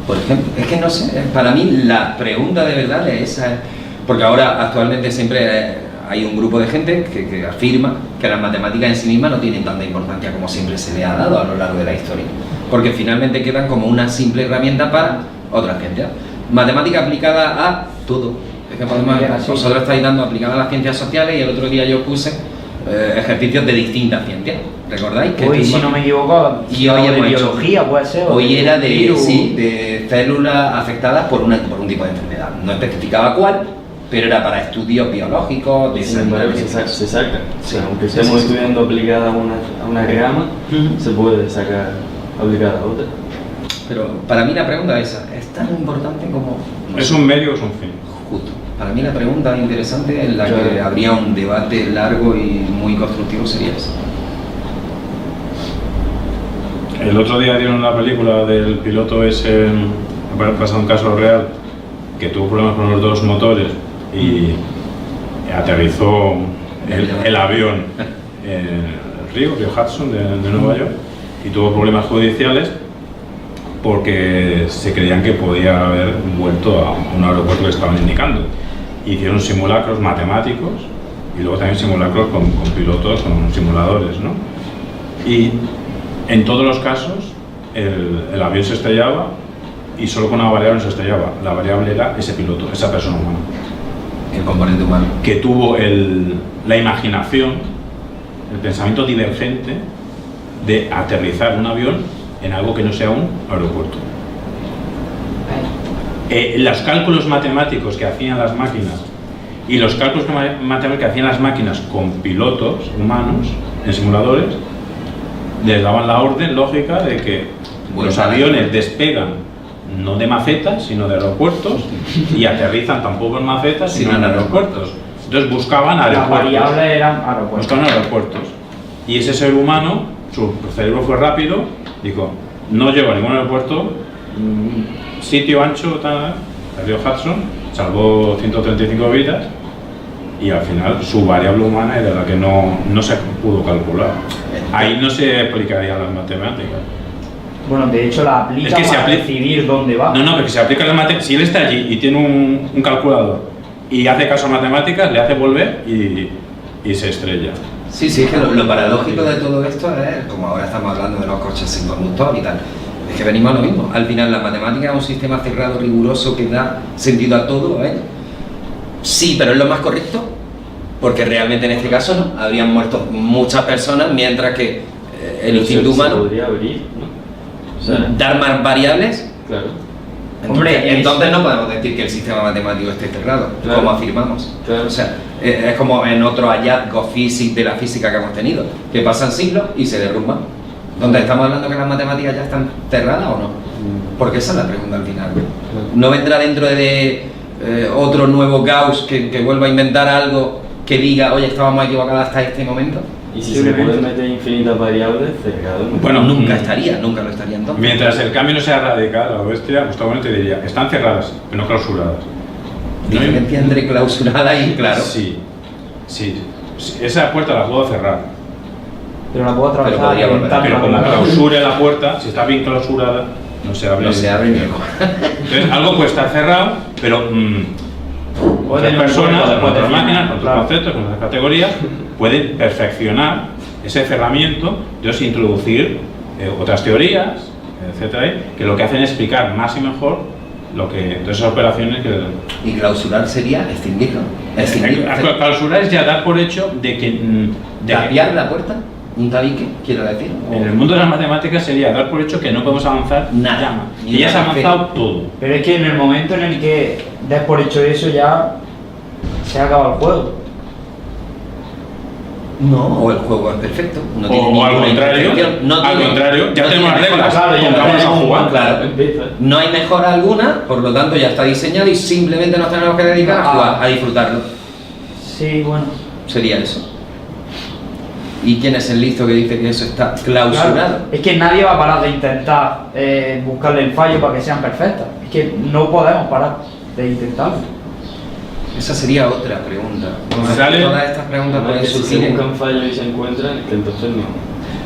C: Por ejemplo, es que no sé, para mí la pregunta de verdad es esa, porque ahora actualmente siempre hay un grupo de gente que afirma que las matemáticas en sí mismas no tienen tanta importancia como siempre se le ha dado a lo largo de la historia, porque finalmente quedan como una simple herramienta para otras ciencias. Matemática aplicada a todo. Es que podemos,
D: Sí.
C: vosotros estáis dando aplicada a las ciencias sociales y el otro día yo puse ejercicios de distintas ciencias, ¿recordáis? Que
D: Hoy, si
C: estuvimos-
D: no me equivoco,
C: Y hoy
D: de
C: hemos hecho-
D: biología puede ser. o
C: Hoy era de,
D: virus.
C: sí, de células afectadas por un tipo de enfermedad. No especificaba cuál, pero era para estudios biológicos, de
B: Sin embargo, se
C: células.
B: saca. O sea, aunque
C: Sí,
B: estemos
C: sí, sí.
B: estudiando aplicada a una grama,
C: Ujú.
B: se puede sacar aplicada a otra.
C: Pero para mí la pregunta es esa, ¿es tan importante como...? no
A: ¿Es
C: sé,
A: un medio o es un fin?
C: justo. Para mí la pregunta interesante en la que
B: Claro.
C: habría un debate largo y muy constructivo sería esa.
A: El otro día dieron una película del piloto ese, basado en un caso real, que tuvo problemas con los dos motores y aterrizó el avión en el río Hudson de Nueva York y tuvo problemas judiciales porque se creían que podía haber vuelto a un aeropuerto que estaban indicando. Hicieron simulacros matemáticos y luego también simulacros con pilotos, con simuladores, ¿no? Y en todos los casos el avión se estrellaba y solo con una variable no se estrellaba. La variable era ese piloto, esa persona humana,
C: El componente humano.
A: que tuvo la imaginación, el pensamiento divergente de aterrizar un avión en algo que no sea un aeropuerto. Los cálculos matemáticos que hacían las máquinas y los cálculos matemáticos que hacían las máquinas con pilotos humanos en simuladores les daban la orden lógica de que los aviones despegan no de macetas sino de aeropuertos y aterrizan tampoco en macetas sino en aeropuertos. Entonces buscaban
D: Las
A: aeropuertos.
D: variables eran aeropuertos.
A: Buscaban aeropuertos. Y ese ser humano, su cerebro fue rápido, dijo, no llego a ningún aeropuerto, sitio ancho, tal, el río Hudson, salvó 135 vidas y al final su variable humana era la que no se pudo calcular. Ahí no se aplicarían las matemáticas.
D: Bueno, de hecho la aplica
A: Es que se
D: para
A: apli-
D: decidir dónde va.
A: No, porque se aplica las matemáticas. Si él está allí y tiene un calculador y hace caso a matemáticas, le hace volver y se estrella.
C: Sí, sí, es que lo paradójico de todo esto es, como ahora estamos hablando de los coches sin conductor y tal, es que venimos a lo mismo. Al final la matemática es un sistema cerrado, riguroso, que da sentido a todo, ¿eh? Sí, pero es lo más correcto, porque realmente en este caso no, habrían muerto muchas personas, mientras que el instinto
B: Se
C: humano,
B: podría abrir, ¿no? O sea,
C: dar más variables,
B: claro.
D: Hombre,
C: entonces no podemos decir que el sistema matemático esté cerrado,
B: Claro.
C: como afirmamos.
B: Claro.
C: O sea, es como en otro hallazgo físico de la física que hemos tenido, que pasan siglos y se derrumban. Donde estamos hablando que las matemáticas ya están cerradas o no. Porque esa es la pregunta al final. ¿No vendrá dentro de otro nuevo Gauss que vuelva a inventar algo que diga, oye, estábamos equivocados hasta este momento?
B: Y si se pueden meter infinitas variables, cerrado. ¿no?
A: Bueno,
C: Nunca lo estaría entonces.
A: Mientras el cambio no sea radical o bestia, Gustavo Bueno te diría, están cerradas, pero no clausuradas. No hay-
C: Diferencia entre clausurada y claro.
A: Sí, sí. Esa puerta la puedo cerrar,
D: Pero la puedo
C: Pero
D: atravesar.
C: podría volver.
D: tanto
A: pero como
D: la-
A: clausure la puerta, si está bien clausurada, no se abre.
C: No se abre ni el
A: Entonces, algo puede estar cerrado, pero
D: Puede
A: otras
D: tener un
A: personas,
D: cuerpo
A: con
D: después
A: otras
D: de
A: máquinas, con otros
D: claro.
A: conceptos, con otras categorías, pueden perfeccionar ese cerramiento, entonces introducir otras teorías, etcétera, que lo que hacen es explicar más y mejor lo que todas esas operaciones que...
C: Y clausurar sería extinguirlo.
A: Clausurar es ya dar por hecho de que...
C: ¿Tapiar la puerta? ¿Un tabique, quiero decir?
A: En el mundo de las matemáticas sería dar por hecho que no podemos avanzar
C: Nada.
A: Y ya se ha avanzado todo.
D: Pero es que en el momento en el que des por hecho eso ya se acaba el juego.
C: No, o el juego es perfecto. No tiene
A: O al
C: ninguna
A: contrario,
C: imperfección, no
A: al
C: tiene-
A: contrario, ya
C: no
A: tenemos
C: tiene
A: reglas,
C: mejora.
D: claro, ya
A: pongámonos a
D: tenemos
A: jugar.
C: Claro.
B: Empieza.
C: No hay mejora alguna, por lo tanto ya está diseñado y simplemente nos tenemos que dedicar a jugar, a disfrutarlo.
D: Sí, bueno.
C: Sería eso. ¿Y quién es el listo que dice que eso está clausurado?
D: Claro, es que nadie va a parar de intentar buscarle el fallo para que sean perfectas. Es que no podemos parar de intentarlo.
C: Esa sería otra pregunta.
A: Sale-
C: Todas estas preguntas
B: Además,
C: pueden
B: que si se
C: surgir.
B: buscan fallos y se encuentran, que entonces no.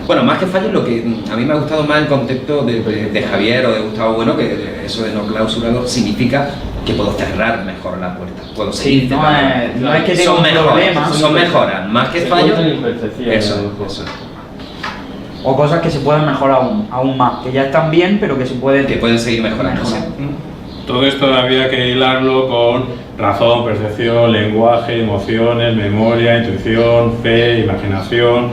C: Bueno, más que fallos, lo que a mí me ha gustado más el concepto de Javier o de Gustavo Bueno, que eso de no clausurado significa que puedo cerrar mejor la puerta. Puedo seguir
D: Sí, no
C: cerrando.
D: es que tenga
C: Son
D: un
C: mejoras,
D: problema.
C: son mejoras, más que
B: Se
C: fallos.
B: encuentran imperfecciones a lo
C: Eso,
B: mejor.
C: eso.
D: O cosas que se pueden mejorar aún más, que ya están bien, pero que se pueden...
C: Que pueden seguir mejorando.
D: Mejorar.
A: Todo esto había que hilarlo con razón, percepción, lenguaje, emociones, memoria, intuición, fe, imaginación.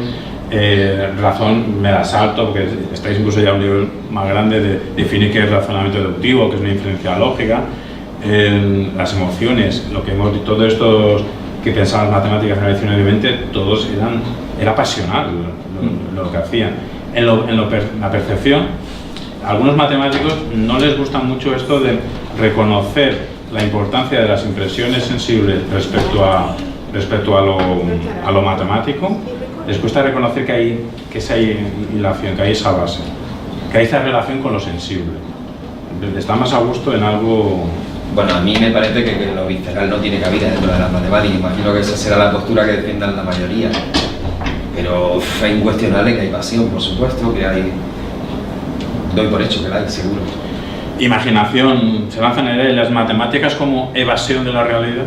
A: Razón me la salto porque estáis incluso ya a un nivel más grande de definir qué es razonamiento deductivo, qué es una inferencia lógica. Las emociones, lo que hemos todo esto que pensaban las matemáticas en la lección de 20, todos era pasional lo que hacían. La percepción, a algunos matemáticos no les gusta mucho esto de reconocer la importancia de las impresiones sensibles respecto a lo matemático. Les cuesta reconocer que hay esa hilación, que hay esa base, que hay esa relación con lo sensible. Está más a gusto en algo...
C: Bueno, a mí me parece que lo visceral no tiene cabida dentro de las matemáticas. Imagino que esa será la postura que defiendan la mayoría. Pero es incuestionable que hay pasión, por supuesto, que hay... Doy por hecho que la hay, seguro.
A: Imaginación, se lanzan en las matemáticas como evasión de la realidad.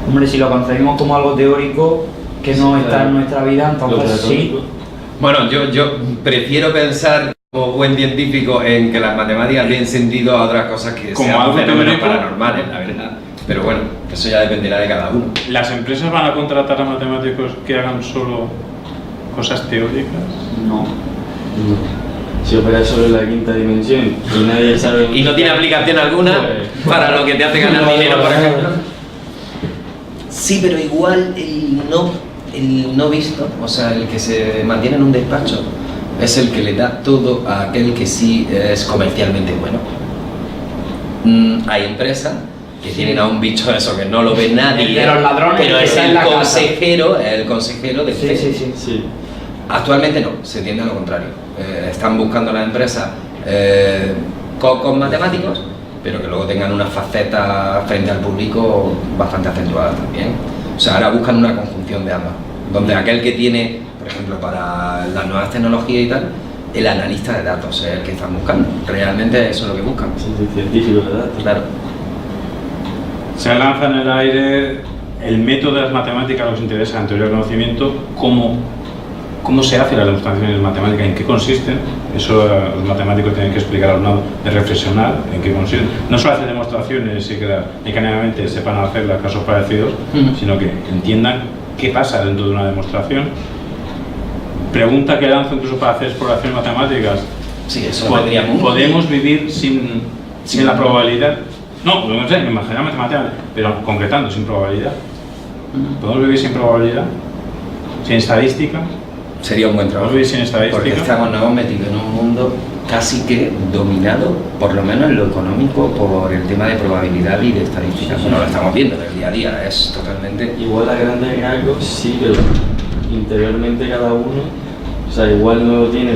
D: Hombre, si lo concebimos como algo teórico que no
B: Sí,
D: está
B: claro.
D: en nuestra vida, entonces
B: Lo
D: sí.
B: platónico.
C: Bueno, yo prefiero pensar como buen científico en que las matemáticas den sentido a otras cosas que
A: Como
C: sean
A: algo
C: fenómenos
A: teórico.
C: paranormales, la verdad. Pero bueno, eso ya dependerá de cada uno.
A: ¿Las empresas van a contratar a matemáticos que hagan solo cosas teóricas?
D: No.
B: No. Si opera solo en la quinta dimensión y nadie sabe...
C: Y no tiene aplicación alguna
B: Pues-
C: para lo que te hace ganar dinero, por ejemplo. Sí, pero igual el no visto, o sea, el que se mantiene en un despacho, es el que le da todo a aquel que sí es comercialmente bueno. Hay empresas que tienen a un bicho eso que no lo ve nadie,
D: El de los ladrones
C: pero
D: que
C: es
D: está en
C: el
D: la casa.
C: consejero del
D: Sí,
C: jefe.
D: sí, sí.
B: Sí.
C: Actualmente no, se tiende a lo contrario. Están buscando las empresas cocos matemáticos, pero que luego tengan una faceta frente al público bastante acentuada también. O sea, ahora buscan una conjunción de ambas, donde aquel que tiene, por ejemplo, para las nuevas tecnologías y tal, el analista de datos es el que están buscando. Realmente eso es lo que buscan.
B: Sí, sí, científico, ¿verdad?
C: Claro.
A: Se lanza en el aire el método de las matemáticas, lo que os interesa en teoría del conocimiento, cómo se hacen las demostraciones matemáticas, en qué consisten. Eso los matemáticos tienen que explicar al lado de reflexionar en qué consisten. No solo hacer demostraciones y que mecánicamente sepan hacer casos parecidos, sino que entiendan qué pasa dentro de una demostración. Pregunta que lanzo incluso para hacer exploraciones matemáticas.
C: Sí, eso vendría muy
A: ¿Podemos vivir sin la probabilidad? No sé, me imagino matemáticas, pero concretando, sin probabilidad. ¿Podemos vivir sin probabilidad? ¿Sin estadística?
C: Sería un buen trabajo.
A: Vivir sin estadística.
C: Porque nos hemos metido en un mundo casi que dominado, por lo menos en lo económico, por el tema de probabilidad y de estadística. Bueno, lo estamos viendo en el día a día, es totalmente...
B: Igual a grandes rasgos sí, pero interiormente cada uno, o sea, igual no lo tiene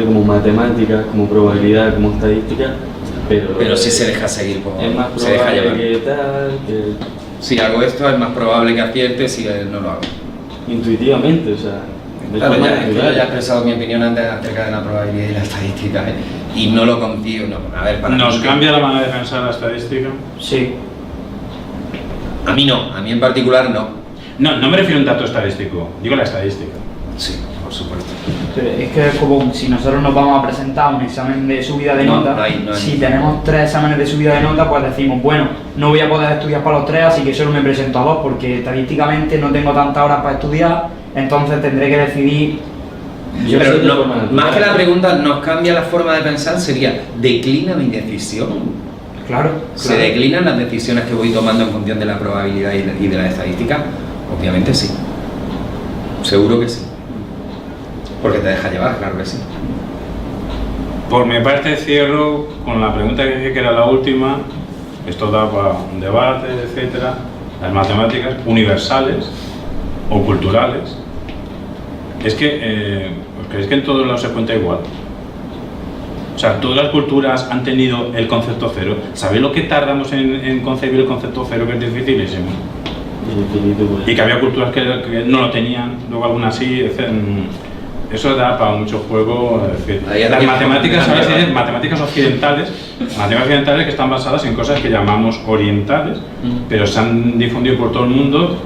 B: como matemáticas, como probabilidad, como estadística,
C: Pero sí se deja seguir,
B: es más
C: se deja llevar.
B: probable que tal, que
C: Si hago esto es más probable que acierte si no lo hago.
B: intuitivamente, o sea, de
C: Claro,
B: forma
C: ya, es que yo
B: natural.
C: ya he expresado mi opinión antes acerca de la probabilidad y la estadística, y no lo concibo. No, a ver, para
A: ¿Nos
C: mí-
A: cambia la manera de pensar la estadística?
D: Sí.
C: A mí no, a mí en particular no.
A: No me refiero a un dato estadístico, digo la estadística.
C: Sí, por supuesto.
D: Es que es como si nosotros nos vamos a presentar un examen de subida de nota,
C: no hay.
D: si tenemos 3 exámenes de subida de nota, pues decimos, bueno, no voy a poder estudiar para los 3, así que solo me presento a 2, porque estadísticamente no tengo tantas horas para estudiar, entonces tendré que decidir.
C: Pero más que la pregunta nos cambia la forma de pensar, sería, ¿declina mi decisión?
D: Claro.
C: ¿Se declinan las decisiones que voy tomando en función de la probabilidad y de la estadística? Obviamente sí. Seguro que sí. Porque te deja llevar, claro que sí.
A: Por mi parte cierro con la pregunta que dije que era la última. Esto da para un debate, etcétera. Las matemáticas universales o culturales. ¿Os creéis que en todos lados se cuenta igual? O sea, todas las culturas han tenido el concepto cero. ¿Sabéis lo que tardamos en concebir el concepto cero, que es dificilísimo? Y que había culturas que no lo tenían, luego algunas sí. Eso da para mucho juego. Es decir, las matemáticas ahora tienen matemáticas occidentales que están basadas en cosas que llamamos orientales, pero se han difundido por todo el mundo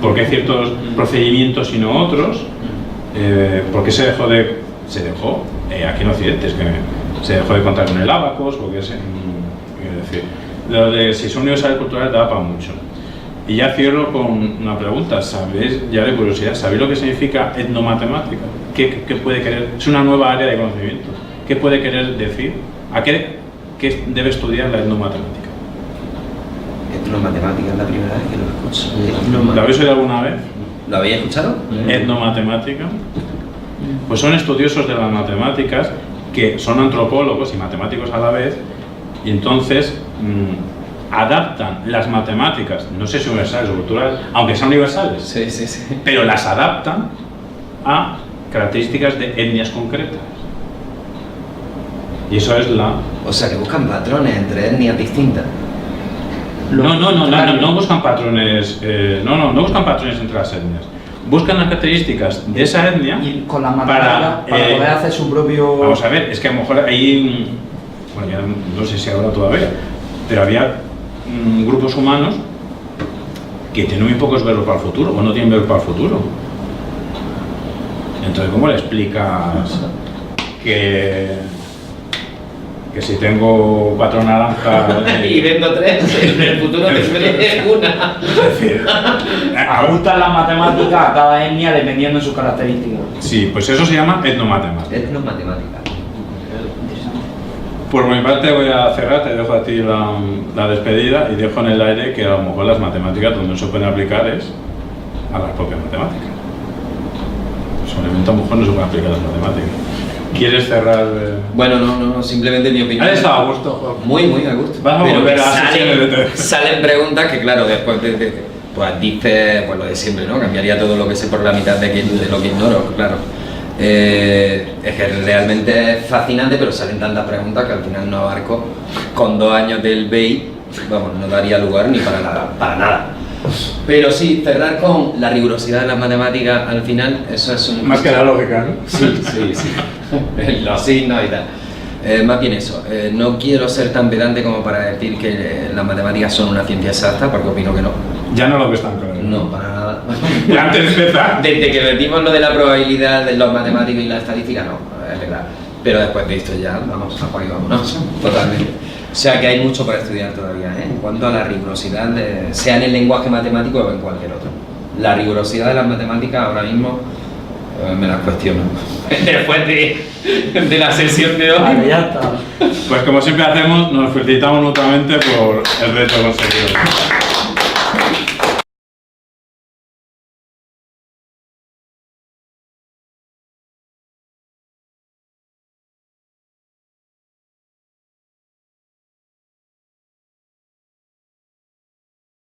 A: porque hay ciertos procedimientos y no otros. ¿Por qué se dejó aquí en Occidente? Es que se dejó de contar con el ábacos, porque es decir, lo de si son universales culturales da para mucho. Y ya cierro con una pregunta, ¿sabéis, ya de curiosidad, ¿sabéis lo que significa etnomatemática? ¿Qué puede querer? Es una nueva área de conocimiento. ¿Qué puede querer decir? ¿Qué debe estudiar la etnomatemática?
C: Etnomatemática es la primera vez que lo escucho.
A: ¿Lo habéis oído alguna vez?
C: ¿Lo habéis escuchado?
A: Etnomatemática. Pues son estudiosos de las matemáticas que son antropólogos y matemáticos a la vez, y entonces adaptan las matemáticas, no sé si universales o culturales, aunque sean universales,
C: Sí.
A: pero las adaptan a características de etnias concretas. Y eso es la...
C: O sea, que buscan patrones entre etnias distintas.
A: No buscan patrones, no buscan patrones entre las etnias. Buscan las características de esa etnia
D: y con las matemáticas para poder hacer su propio...
A: Vamos a ver, es que a lo mejor hay, bueno, ya no sé si ahora todavía, pero había grupos humanos que tienen muy pocos verbos para el futuro, o no tienen verbos para el futuro. Entonces, ¿cómo le explicas que si tengo 4 naranjas
C: y vendo 3, en el futuro te vende una?
A: Es decir,
D: ajustan las matemáticas a cada etnia dependiendo de sus características.
A: Sí, pues eso se llama etnomatemática.
C: Etnomatemática.
A: Por mi parte voy a cerrar, te dejo a ti la despedida y dejo en el aire que a lo mejor las matemáticas donde no se pueden aplicar es a las propias matemáticas. Solamente a lo mejor no se pueden aplicar las matemáticas. ¿Quieres cerrar?
C: Bueno, no, simplemente mi opinión.
A: ¿Has estado a gusto, Juan?
C: Muy a gusto.
A: Vamos a volver a sesiones de
C: salen preguntas que, claro, después pues dices pues lo de siempre, ¿no? Cambiaría todo lo que sé por la mitad de lo que ignoro, claro. Es que realmente es fascinante, pero salen tantas preguntas que al final no abarco. Con 2 años del BEI, vamos, no daría lugar ni para nada. Pero sí, cerrar con la rigurosidad de las matemáticas al final, eso es un...
A: Más que la lógica, ¿no?
C: Sí. Los signos y tal. Más bien eso, no quiero ser tan pedante como para decir que las matemáticas son una ciencia exacta, porque opino que no.
A: Ya no lo ves tan claro.
C: No, para nada.
A: Ya antes de empezar.
C: Desde que metimos lo de la probabilidad de los matemáticos y la estadística, no, es verdad. Pero después de esto ya, vamos, a por ahí vámonos, totalmente. O sea que hay mucho para estudiar todavía, ¿eh? En cuanto a la rigurosidad, sea en el lenguaje matemático o en cualquier otro. La rigurosidad de las matemáticas ahora mismo me las cuestiono. Después de la sesión de hoy.
D: Vale, ya está.
A: Pues como siempre hacemos, nos felicitamos mutuamente por el reto conseguido.